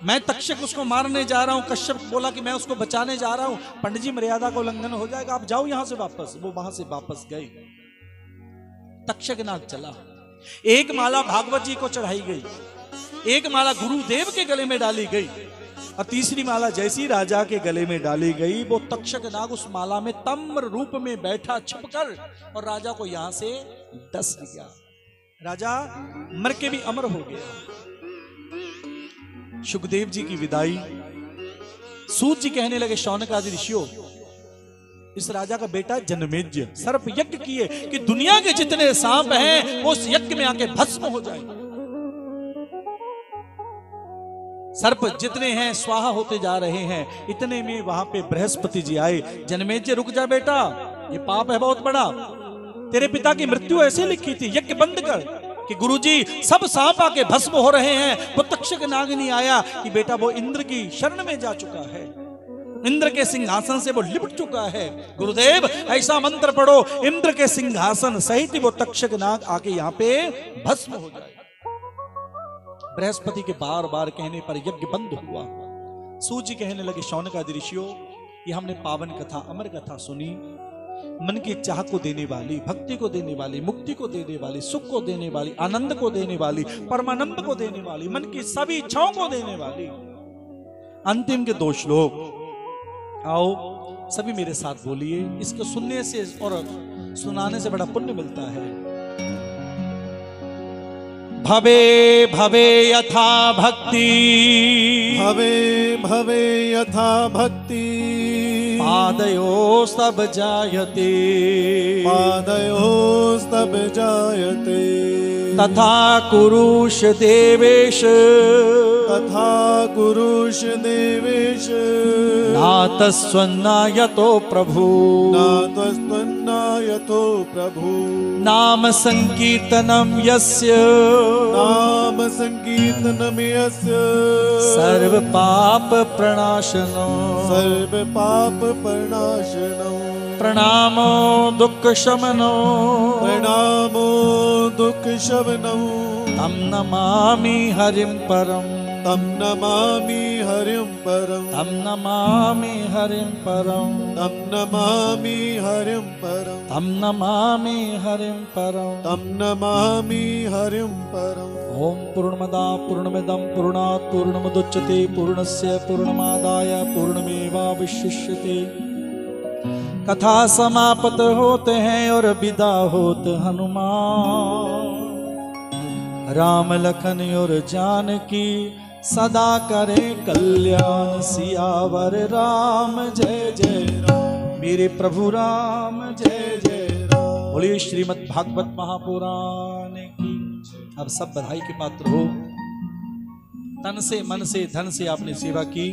मैं तक्षक उसको मारने जा रहा हूं। कश्यप बोला कि मैं उसको बचाने जा रहा हूं। पंडित जी मर्यादा का उल्लंघन हो जाएगा, आप जाओ यहां से वापस। वो वहां से वापस गए। तक्षक नाग चला। एक माला भागवत जी को चढ़ाई गई, एक माला गुरुदेव के गले में डाली गई, और तीसरी माला जैसी राजा के गले में डाली गई, वो तक्षक नाग उस माला में तम्र रूप में बैठा छिपकर, और राजा को यहां से डस दिया। राजा मर के भी अमर हो गया। सुखदेव जी की विदाई। सूत जी कहने लगे, शौनक आदि ऋषियों, इस राजा का बेटा जनमेज्य सर्प यज्ञ किए कि दुनिया के जितने सांप हैं वो उस यज्ञ में आके भस्म हो जाए। सर्प जितने हैं स्वाहा होते जा रहे हैं। इतने में वहां पे बृहस्पति जी आए। जनमेज्य रुक जा बेटा, ये पाप है बहुत बड़ा। तेरे पिता की मृत्यु ऐसे लिखी थी, यज्ञ बंद कर। कि गुरुजी सब सांप आके भस्म हो रहे हैं। वो तक्षक नाग नहीं आया कि बेटा वो इंद्र की शरण में जा चुका है, इंद्र के सिंहासन से वो लिपट चुका है। गुरुदेव ऐसा मंत्र पढ़ो इंद्र के सिंहासन सहित वो तक्षक नाग आके यहाँ पे भस्म हो जाए। बृहस्पति के बार बार कहने पर यज्ञ बंद हुआ। सूत जी कहने लगे, शौनक आदि ऋषियों, ये हमने पावन कथा अमर कथा सुनी। मन की चाह को देने वाली, भक्ति को देने वाली, मुक्ति को देने वाली, सुख को देने वाली, आनंद को देने वाली, परमानंद को देने वाली, मन की सभी इच्छाओं को देने वाली। अंतिम के 2 श्लोक आओ सभी मेरे साथ बोलिए। इसको सुनने से और सुनाने से बड़ा पुण्य मिलता है। भवे भवे यथा भक्ति, भवे भवे यथा भक्ति, पादयोस्तब जायते पादयोस्तब जायते तथा कुरुष देवेश तथा कुरुष देवेश नातस्वन्नायतो प्रभु नातस्त्वन्नायतो प्रभु नाम संकीर्तनम यस्य नाम संकीर्तनम यस्य सर्व पाप प्रणाशनो सर्व पाप प्रणाशनो प्रणामो दुःख शमनो प्रणामो दुःख शमनो तम नमामि हरिं परम तम नमामि हरिं परम तम नमामि हरिं परम तम नमामि हरिं परम तम नमामि हरिं परम तम नमामि हरिं परम ओम पूर्णमदा पूर्णमिदं पूर्णात् पूर्णमुदच्यते पूर्णस्य पूर्णमादाय पूर्णमेवावशिष्यते कथा समाप्त होते हैं और विदा होते हनुमान राम लखन और जानकी सदा करे कल्याण सियावर राम जय जय राम मेरे प्रभु राम जय जय राम। बोलिए श्रीमद् भागवत महापुराण की। अब सब बधाई के पात्र हो। तन से मन से धन से आपने सेवा की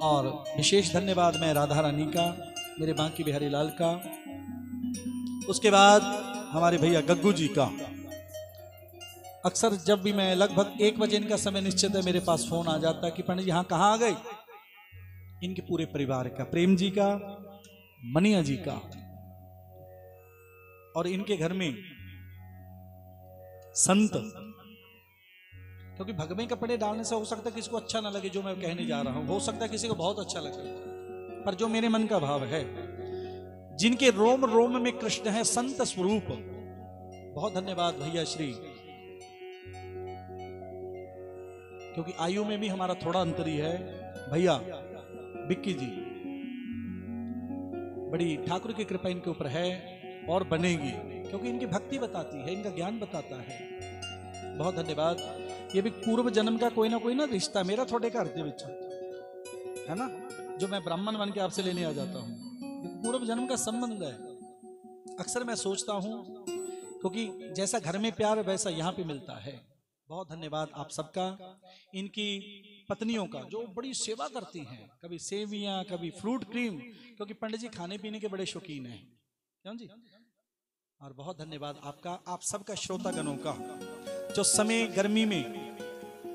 और विशेष धन्यवाद मैं राधा रानी का, मेरे बांकी बिहारी लाल का, उसके बाद हमारे भैया गग्गू जी का। अक्सर जब भी मैं लगभग 1 बजे इनका समय निश्चित है मेरे पास फोन आ जाता है कि पंडित जी हाँ कहाँ आ गए। इनके पूरे परिवार का, प्रेम जी का, मनिया जी का, और इनके घर में संत, क्योंकि भगवे कपड़े डालने से हो सकता है किसी को अच्छा ना लगे जो मैं कहने जा रहा हूं, हो सकता है किसी को बहुत अच्छा लगे, पर जो मेरे मन का भाव है, जिनके रोम रोम में कृष्ण है, संत स्वरूप, बहुत धन्यवाद भैया श्री। क्योंकि आयु में भी हमारा थोड़ा अंतर ही है। भैया बिक्की जी, बड़ी ठाकुर की कृपा इनके ऊपर है और बनेगी, क्योंकि इनकी भक्ति बताती है, इनका ज्ञान बताता है। बहुत धन्यवाद। ये भी पूर्व जन्म का कोई ना रिश्ता मेरा थोड़े का हृदय विच है ना, जो मैं ब्राह्मण बन के आपसे लेने आ जाता हूं, पूर्व जन्म का संबंध है। अक्सर मैं सोचता हूं, क्योंकि जैसा घर में प्यार वैसा यहां पे मिलता है। बहुत धन्यवाद आप सबका, इनकी पत्नियों का जो बड़ी सेवा करती हैं, कभी सेवियां, कभी फ्रूट क्रीम, क्योंकि पंडित जी खाने पीने के बड़े शौकीन हैं, क्यों जी। और बहुत धन्यवाद आपका, आप सबका श्रोतागणों का, जो समय गर्मी में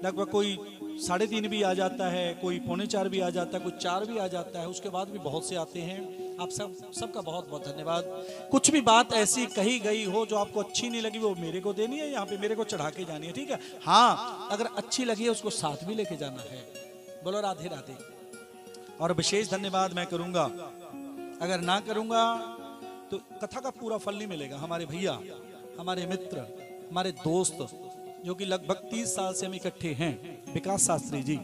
लगभग कोई 3:30 भी आ जाता है, कोई 3:45 भी आ जाता है, कोई 4 भी आ जाता है, उसके बाद भी बहुत से आते हैं। आप सबका बहुत बहुत धन्यवाद। कुछ भी बात ऐसी कही गई हो जो आपको अच्छी नहीं लगी, वो मेरे को देनी है, यहाँ पे मेरे को चढ़ा के जानी है, ठीक है। हाँ, अगर अच्छी लगी है उसको साथ भी लेके जाना है। बोलो राधे राधे। और विशेष धन्यवाद मैं करूंगा, अगर ना करूंगा तो कथा का पूरा फल नहीं मिलेगा। हमारे भैया, हमारे मित्र, हमारे दोस्त, जो कि लगभग 30 साल से हम इकट्ठे हैं, विकास शास्त्री जी,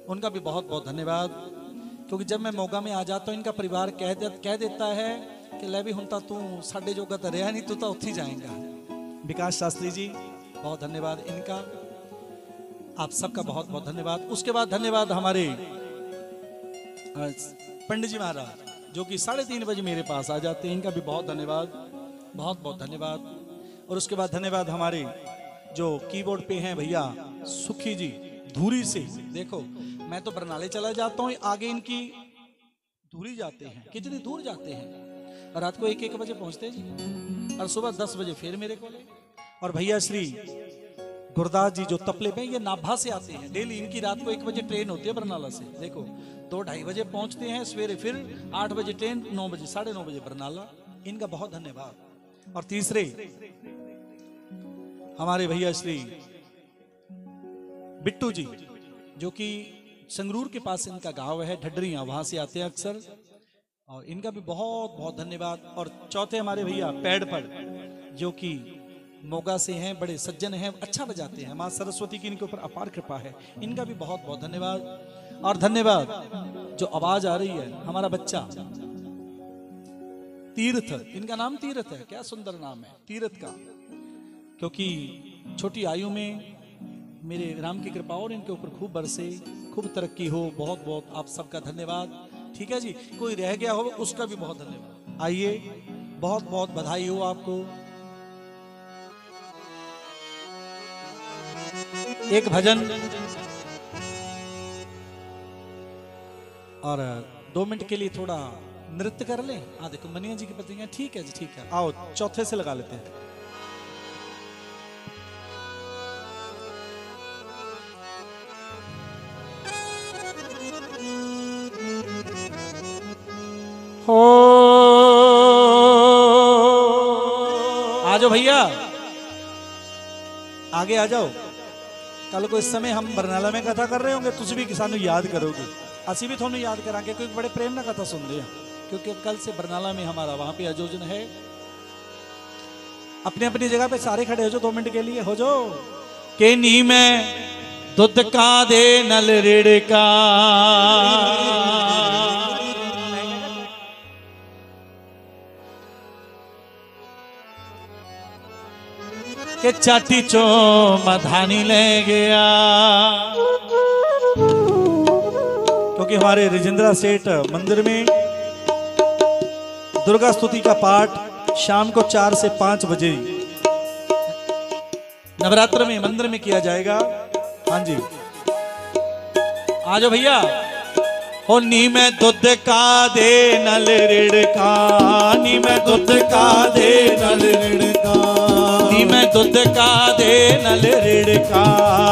उनका भी बहुत बहुत धन्यवाद। क्योंकि जब मैं मोगा में आ जाता हूँ, इनका परिवार कह देता है कि ले भी हुंता तू साडे जोगा तो रहा नहीं, तू तो उत्थी जाएगा। विकास शास्त्री जी, बहुत धन्यवाद इनका, आप सबका बहुत बहुत धन्यवाद। उसके बाद धन्यवाद हमारे पंडित जी महाराज, जो कि 3:30 बजे मेरे पास आ जाते हैं, इनका भी बहुत धन्यवाद, बहुत बहुत धन्यवाद। और उसके बाद धन्यवाद हमारे जो कीबोर्ड पे हैं भैया सुखी जी, धूरी से। देखो मैं तो बरनाले चला जाता हूँ, आगे इनकी धूरी जाते हैं, कितनी दूर जाते हैं, और रात को 1-1 बजे पहुंचते हैं जी, और सुबह 10 बजे फिर मेरे को। और भैया श्री गुरदास जी जो तपले पे, ये नाभा से आते हैं डेली, इनकी रात को 1 बजे ट्रेन होती है बरनाला से। देखो 2-2:30 बजे पहुंचते हैं, सवेरे फिर 8 बजे ट्रेन, 9 बजे 9:30 बजे बरनाला। इनका बहुत धन्यवाद। और तीसरे हमारे भैया श्री बिट्टू जी, जो कि संगरूर के पास इनका गांव है ढडरिया, वहां से आते हैं अक्सर, और इनका भी बहुत बहुत धन्यवाद। और चौथे हमारे भैया पैड पर, जो कि मोगा से हैं, बड़े सज्जन हैं, अच्छा बजाते हैं, मां सरस्वती की इनके ऊपर अपार कृपा है, इनका भी बहुत बहुत धन्यवाद। और धन्यवाद जो आवाज आ रही है, हमारा बच्चा तीर्थ, इनका नाम तीर्थ है, क्या सुंदर नाम है तीर्थ का, क्योंकि छोटी आयु में मेरे राम की कृपा और इनके ऊपर खूब बरसे, खूब तरक्की हो। बहुत बहुत आप सबका धन्यवाद। ठीक है जी, कोई रह गया हो उसका भी बहुत धन्यवाद। आइए, बहुत बहुत बधाई हो आपको। एक भजन और 2 मिनट के लिए थोड़ा नृत्य कर लें। देखो मनिया जी की पत्नियां। ठीक है जी, ठीक है, आओ चौथे से लगा लेते हैं। हो आ जाओ भैया, आगे आ जाओ। कल को इस समय हम बरनाला में कथा कर रहे होंगे, तुझ भी सानू याद करोगे, असी भी थोनू याद करांगे, क्योंकि बड़े प्रेम ना कथा सुन रहे हैं। क्योंकि कल से बरनाला में हमारा वहां पे आयोजन है। अपनी अपनी जगह पे सारे खड़े हो जाओ 2 मिनट के लिए, हो जाओ। के नी में दुध का दे नल रिड़का, के चाटी चो मधानी ले गया। क्योंकि हमारे राजेंद्र सेठ मंदिर में दुर्गा स्तुति का पाठ शाम को 4 से 5 बजे नवरात्र में मंदिर में किया जाएगा। हाँ जी, आ जाओ भैया। हो नी में दूध का दे नल रिड़का, नी में दूध का दे नल रिड़का, नी में दूध का दे नल रिड़का,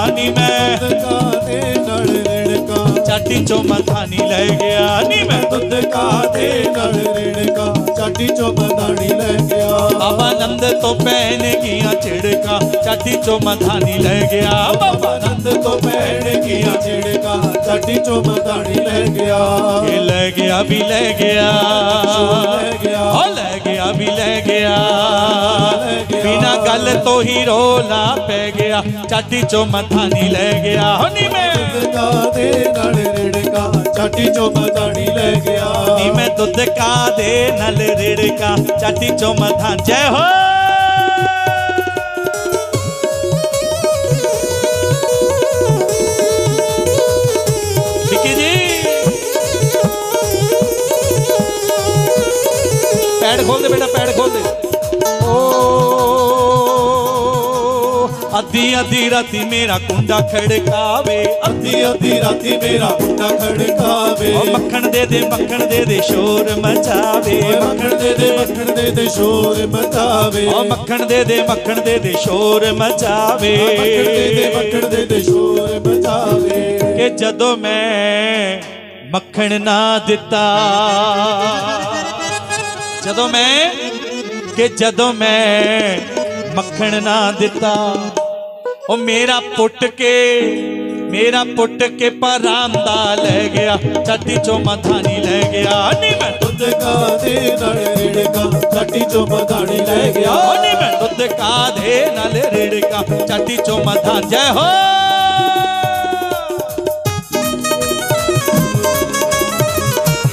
नी में दूध का दे नल रिड़का, चाटी चो मधानी ले गया। नी में दूध का दे नल रिड़का, चाटी चो मधानी ले गया। बाबा नंद तो पहन किया चिड़का, चाटी चो मधानी ले गया। बाबा नंद तो पहन किया चिड़का, चाटी चो मधानी ले गया। ये ले गया भी ले गया, हो ले गया भी ले गया। बिना गल तो ही रोला पै गया, चाटी चो मधानी ले गया। नी में दूध का दे नल रिड़का, चाटी चो मधानी ले गया। नी में दूध का दे नल रिड़का, चाटी चो मधान। जय हो। विकी जी पैड खोल दे बेटा, पैड खोल दे। अद्धी अद्धी राती मेरा कुंडा खड़कावे, अद्धी अद्धी राती मेरा कुंडा खड़कावे। मक्खन दे दे शोर मचावे। मक्खन दे दे शोर मचावे। मक्खन दे दे शोर मचावे। मक्खन दे दे शोर मचावे। के जदों मैं मक्खन ना दिता, जदों मैं मक्खन ना दिता, ओ मेरा पुट के परांदा ले गया, चाटी चो मधानी ले गया। नी मैं दूध का दे नल रिड़का, चाटी चो मधानी ले गया। नी मैं दूध का दे नल रिड़का, चाटी चो मधान। जय हो।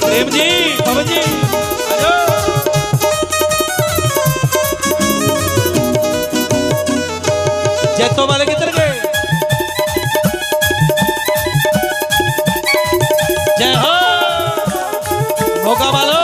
प्रेम जी, पवन जी, जैतो वाले किधर गए? जय हो। भोगा वालो।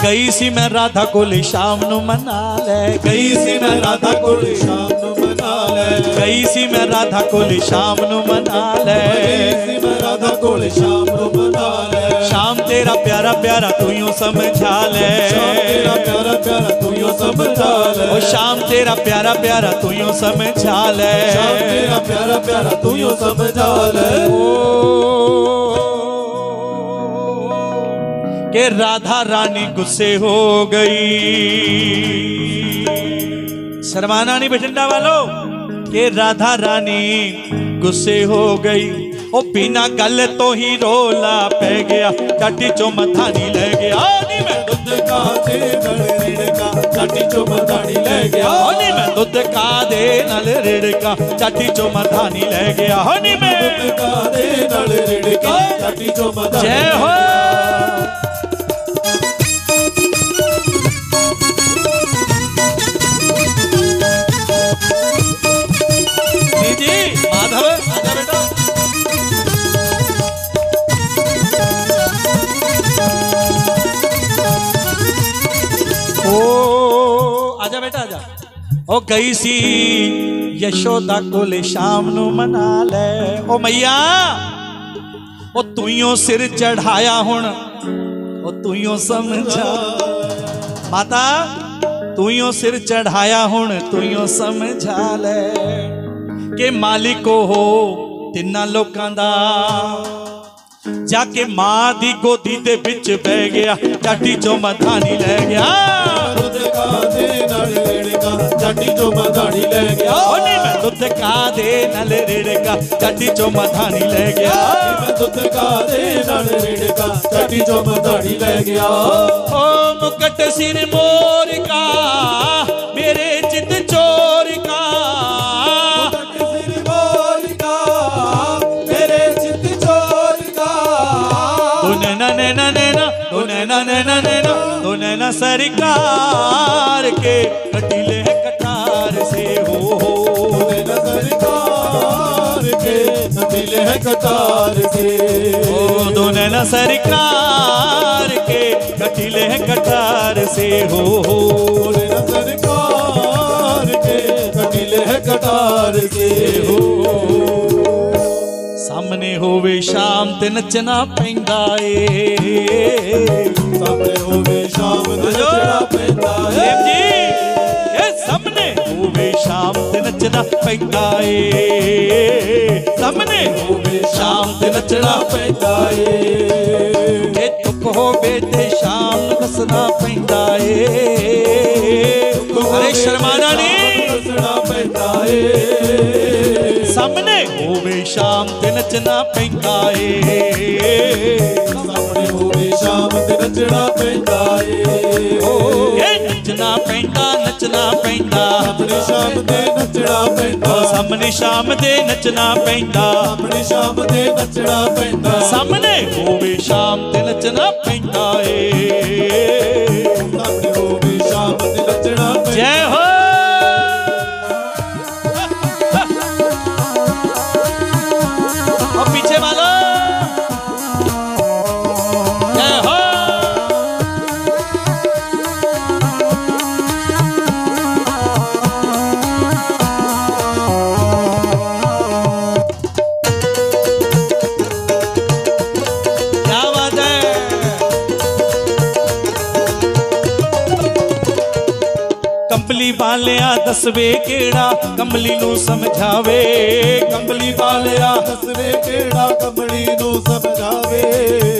गई सी मैं राधा कोले शाम नु मना ले, गई सी मैं राधा कोले शाम नु मना ले, गई सी मैं राधा कोले शाम नु मना ले, गई सी मैं राधा कोले शाम नु मना ले। शाम तेरा प्यारा प्यारा तू यूं समझा ले, शाम तेरा प्यारा प्यारा तू यूं समझा ले। ओ शाम तेरा प्यारा प्यारा तू यूं समझा ले, शाम तेरा प्यारा प्यारा तू यूं समझा ले। के राधा रानी गुस्से हो गई, शर्माना नहीं बठिंडा वालों, के राधा रानी गुस्से हो गई। ओ बिना गल तो ही रोला पै गया, चाटी चो मधानी ले गया। नी मैं दूध का दे नल रिड़का, चाटी चो मधानी ले गया। नी मैं दूध का दे नल रिड़का, चाटी चो मधानी ले गया। नी मैं दूध का दे नल रिड़का, चाटी चो मधानी। जय हो। ओ आजा बेटा आजा। ओ गई सी यशोदा कोले शाम नू मना ले। ओ मैया ओ तुइयों सिर चढ़ाया हुण ओ तुइयों समझा। माता तुइयों सिर चढ़ाया हुण तुइयों समझा ले के मालिको हो तिन्ना लोकां दा। जाके मां दी गोदी दे विच बह गया चाटी चो मधानी ले गया। दुध का दे नाल रेड़का चाटी चो मधानी ले गया। ओ नहीं मैं दुध का दे नाल रेड़का चाटी चो मधानी ले गया। मैं दुध का दे नाल रेड़का चाटी चो मधानी ले गया। ओ मुकट सिर मोर का मेरे चित चोर का। मुकट सिर मोर का मेरे चित चोर का। नैना नैना नैना दो नैना नैना नैना दो नैना सरकार के कटीले कटार से हो। नैना सरकार के कटीले है कटार से। ओ दो नैना सरकार के कटीले कटार से हो। नैना सरकार के कटीले है कटार से हो। सामने होवे शाम ते नचना पैंदा ए। सामने होवे शाम ते नचना पैंदा है। देव जी ये सामने होवे शाम ते नचना पैंदा ए। सामने होवे शाम ते नचना पैंदा ए। ये दुख होवे ते शाम नचना पैंदा ए। अरे शर्माना नहीं नचना पैंदा है। सामने होवे शाम ते नचना पैंदा ए। सामने होवे शाम ते नचना पैंदा है। ये नचना पैंदा नचना पैंदा। सामने शाम ते नचना पैंदा। सामने शाम ते नचना पैंदा। सामने शाम ते नचना पैंदा। सामने होवे शाम ते नचना पैंदा ए। सामने होवे शाम ते नचना पैंदा। जय हो। और पीछे वाला जय हो। क्या बात है। कंबली वालिया दसवे केड़ा कंबली नू समझावे। कंबली वालिया दसवे केड़ा कंबली नू समझावे।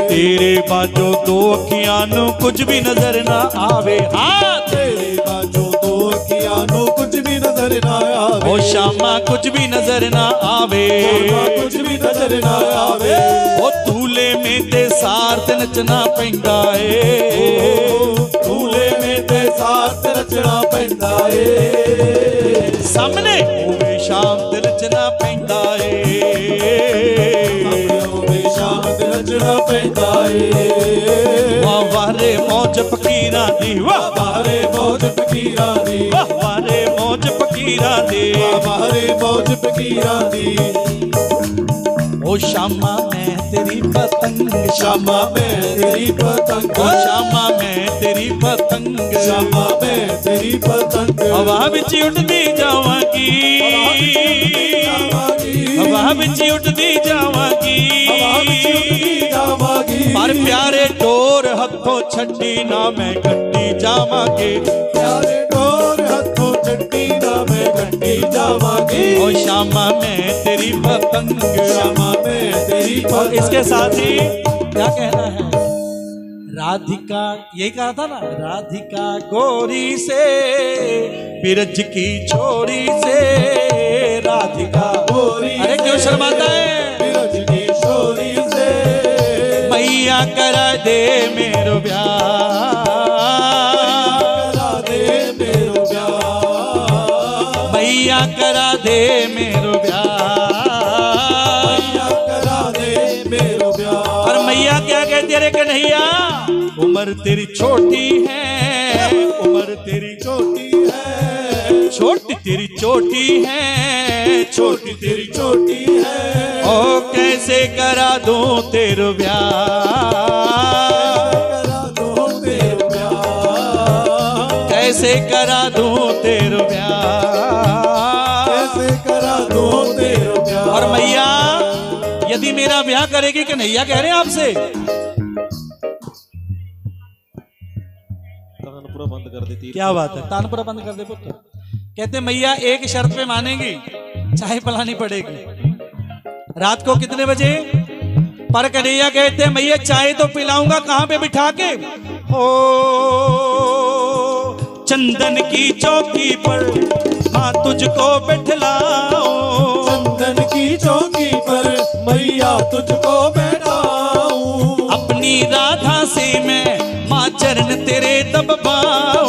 तेरे बाजो दो अखियां नू कुछ भी नजर ना आवे। हाँ तेरे बाजो दो अखियां नू कुछ भी नजर ना आवे। ओ शामा कुछ भी नजर ना आवे। कुछ भी नजर ना आवे। ओ दूल्हे में ते सार ते नचना पैंदा ए। दूल्हे में ते साथ नचना पैंदा ए। सामने होवे शाम ते नचना पैंदा ए। सामने होवे शाम ते नचना पैंदा ए। वाह वाह रे मौज फकीरां दी। वाह बाहरे मौज फकीरां दी। वाह वाह रे मौज फकीरां दी। बाहरे मौज फकीरां दी। ओ शामा मैं तेरी पतंग। शामा मैं तेरी पतंग। ओ शामा मैं तेरी पतंग। शामा मैं तेरी पतंग। हवा विच उड़दी जावांगी। हवा विच उड़दी जावांगी। पर प्यारे डोर हथों छड्डी ना मैं गड्डी जावांगे। प्यारे डोर हथों छड्डी ना मैं गड्डी जावांगी। ओ शामा मैं तेरी पतंग। शामा मैं तेरी और पतंग। इसके साथ ही क्या कहना है। राधिका यही कहा था ना। राधिका गोरी से बिरज की छोरी से। राधिका गोरी अरे क्यों शर्माता है। बिरज की छोरी से। मैया करा दे मेरो ब्याह। करा दे मेरो ब्याह। मैया करा दे मेरो ब्याह। मैया करा दे मेरो ब्याह। और मैया क्या कहती है रे कन्हैया। उम्र तेरी छोटी है। उम्र तेरी छोटी है। छोटी तेरी चोटी है। छोटी तेरी चोटी है। ओ कैसे करा दूं तेरो ब्याह। करा दो तेरो ब्याह। कैसे करा दूं तेरो ब्याह, कैसे करा दूं तेरो ब्याह। और मैया यदि मेरा ब्याह करेगी कन्हैया कह रहे हैं आपसे। पूरा बंद कर देती। क्या बात है, तानपुरा बंद कर दे पुत्र। कहते मैया एक शर्त पे मानेगी, चाय पिलानी पड़ेगी। रात को कितने बजे? पर कन्हैया कहते मैया चाय तो पिलाऊंगा, कहां पे बिठा के? हो चंदन की चौकी पर मां तुझको बैठलाओ, चंदन की चौकी पर मैया तुझको बैठाऊं। अपनी राधा से मैं मां चरण तेरे दबाओ,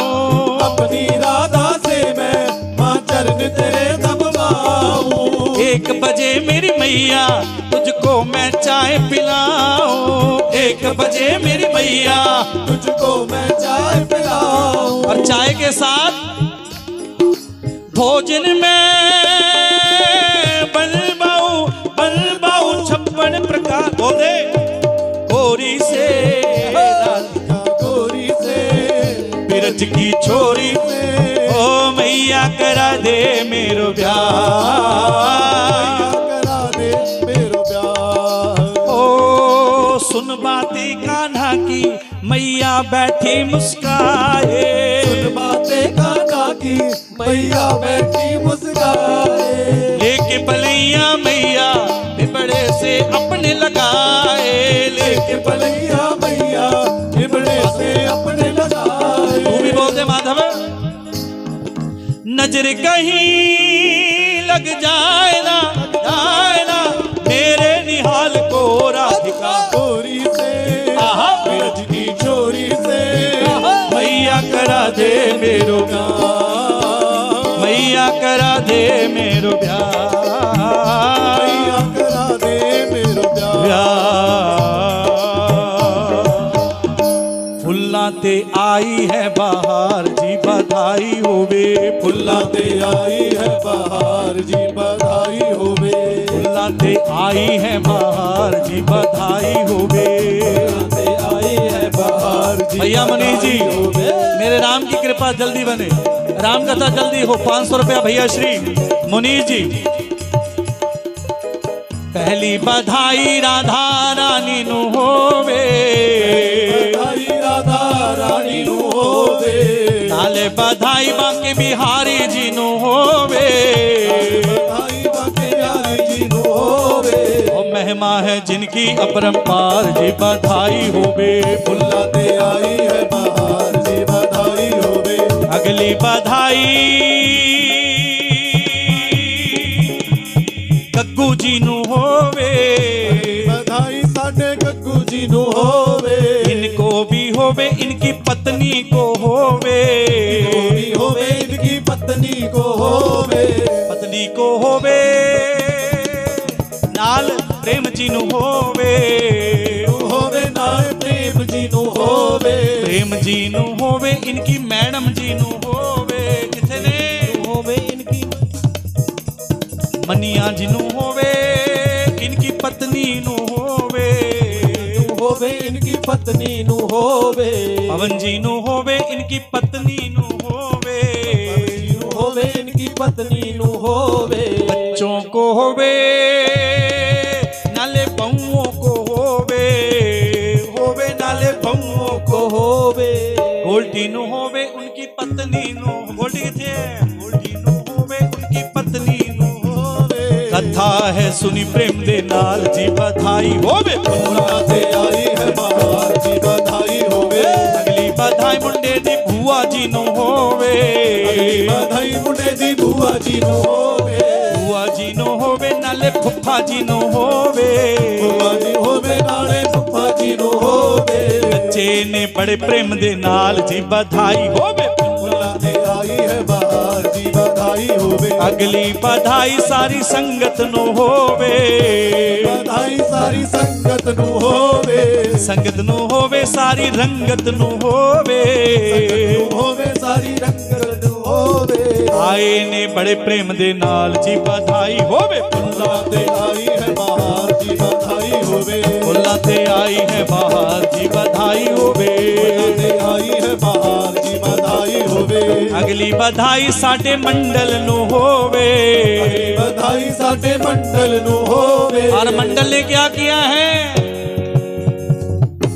अपनी राधा से मैं मां चरण तेरे दबाऊं। 1 बजे मेरी मैया तुझको मैं चाय पिलाऊं, 1 बजे मेरी मैया तुझको मैं चाय पिलाऊं। और चाय के साथ भोजन में बनवाऊं 56 प्रकार। बोले गोरी से राधिका गोरी से बिरज की छोरी, ओ मैया करा दे मेरो ब्याह, करा दे मेरो ब्याह। ओ सुन बातें कान्हा की मैया बैठी मुस्काए, सुन बातें कान्हा की मैया बैठी मुस्काए। लेके पलैया मैया बड़े से अपने लगाए, लेके पलैया मैया बड़े से अपने लगाए। तू भी बोलते माधव, नजर कहीं लग जाए ना मेरे निहाल को राधिका गोरी से बिरज की छोरी से मैया करा दे मेरो ब्याह, मैया करा दे मेरो ब्याह, मैया करा दे मेरो ब्याह। फुल्लाते आई है बहार जी बधाई होवे, फुल्लाते आई है बहार जी बधाई होवे, फुल्लाते आई है बहार जी बधाई होवे, फुल्लाते आई है बहार जी। भैया मनीष जी मेरे राम की कृपा जल्दी बने, राम कथा जल्दी हो। 500 रुपया भैया श्री मुनीष जी। पहली बधाई राधा रानी नु होवे, बधाई राधा रानी नु होवे, नाले बधाई बांके बिहारी जी नु होवे, बधाई बांके बिहारी जी नु होवे। ओ महिमा है जिनकी अपरंपार जी बधाई होवे, फुल्लाते आई है बहार जी बधाई होवे। अगली बधाई गग्गू जी नु होवे, बधाई साडे गग्गू जी नु होवे, इनको भी होवे इनकी पत्नी को होवे, भी होवे इनकी पत्नी को होवे, पत्नी को होवे नाल प्रेम जी नु होवे, होवे नाल प्रेम जी नु होवे, प्रेम जी नु होवे इनकी मैडम जी नु होवे, किथे ने होवे इनकी मनिया जी नु होवे इनकी पत्नी नु होवे, होवे इनकी पत्नी नु होवे, पवन जी नु होवे इनकी पत्नी नु होवे, होवे इनकी पत्नी नु होवे, बच्चों को होवे नाले बहुओं को होवे, होवे नाले बहुओं को, होवे गोल्टी नु होवे उनकी पत्नी नु, गोल्टी किथे है? गोल्टी नु होवे उनकी पत्नी नु होवे। कथा है सुनी प्रेम दे नाल जी बधाई होवे, फुल्लाते आई है बहार जी बधाई होवे, अगली बधाई मुंडे दी भुआ जी नु होवे, अगली बधाई मुंडे दी भुआ जी नु होवे, भुआ जी नु होवे नाले फुफा जी नु होवे, भुआ जी होवे नाले फुफा जी नु होवे। बच्चे ने बड़े प्रेम दे नाल जी बधाई होवे, फुल्लाते आई है बहार जी बधाई होवे, अगली बधाई सारी संगत नु होवे, बधाई सारी संगत नु होवे, संगत नु होवे सारी रंगत नु होवे, होवे सारी रंगत नु होवे। आए ने बड़े प्रेम दे नाल जी बधाई होवे, फुल्लाते आई है बहार जी बधाई होवे, फुल्लाते आई है बहार जी बधाई होवे, फुल्लाते आई है बहार जी बधाई होवे। होवे, अगली बधाई साडे मंडल नु होवे, अगली बधाई साडे मंडल नु होवे। और मंडल ने क्या किया है?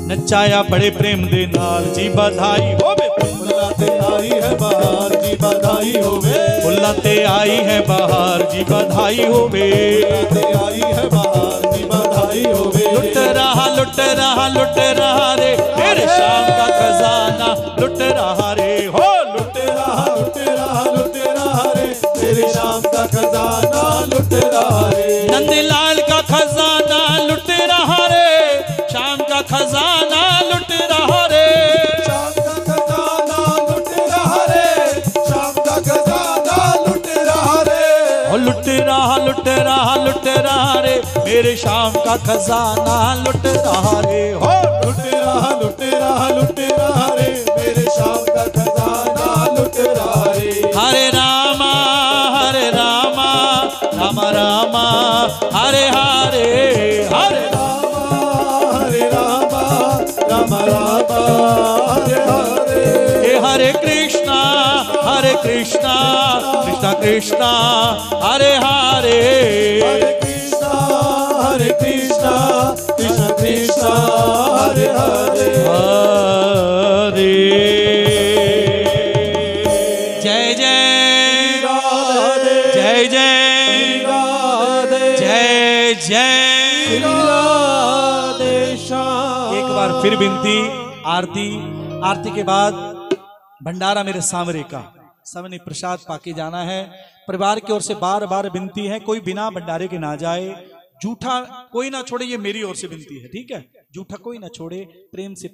नचाया बड़े प्रेम दे नाल जी बधाई होवे। फुल्लां ते आई है बहार जी बधाई होवे, फुल्लां ते आई है बहार जी बधाई होवे, फुल्लां ते आई है बहार जी बधाई होवे। लुट रहा रे मेरे शाम का खजाना, लुट रहा रे हो, लुट रहा रे तेरे शाम का खजाना, लुट रहा रे। नंदलाल का खजाना लुट रहा रे, शाम का खजाना लुट रहा रे, शाम का खजाना लुट रहा रे, शाम का खजाना लुट रहा रे। ओ लुट रहा रे मेरे शाम का खजाना लुट रहा रे हो, लुट रहा रे मेरे शाम का खजाना लुट रहा रे। हरे रामा रामा रामा हरे हरे, हरे रामा राम राम हरे हरे। हरे कृष्णा कृष्णा कृष्णा हरे हरे, हरे कृष्णा कृष्णा कृष्णा हरे हरे। हरे जय जय राधे जय जय राधे जय जय। राधे श्याम। एक बार फिर विनती, आरती के बाद भंडारा मेरे सामने का, सबने प्रसाद पाके जाना है। परिवार की ओर से बार बार विनती है, कोई बिना भंडारे के ना जाए, जूठा कोई ना छोड़े, ये मेरी ओर से विनती है, ठीक है? जूठा कोई ना छोड़े, प्रेम से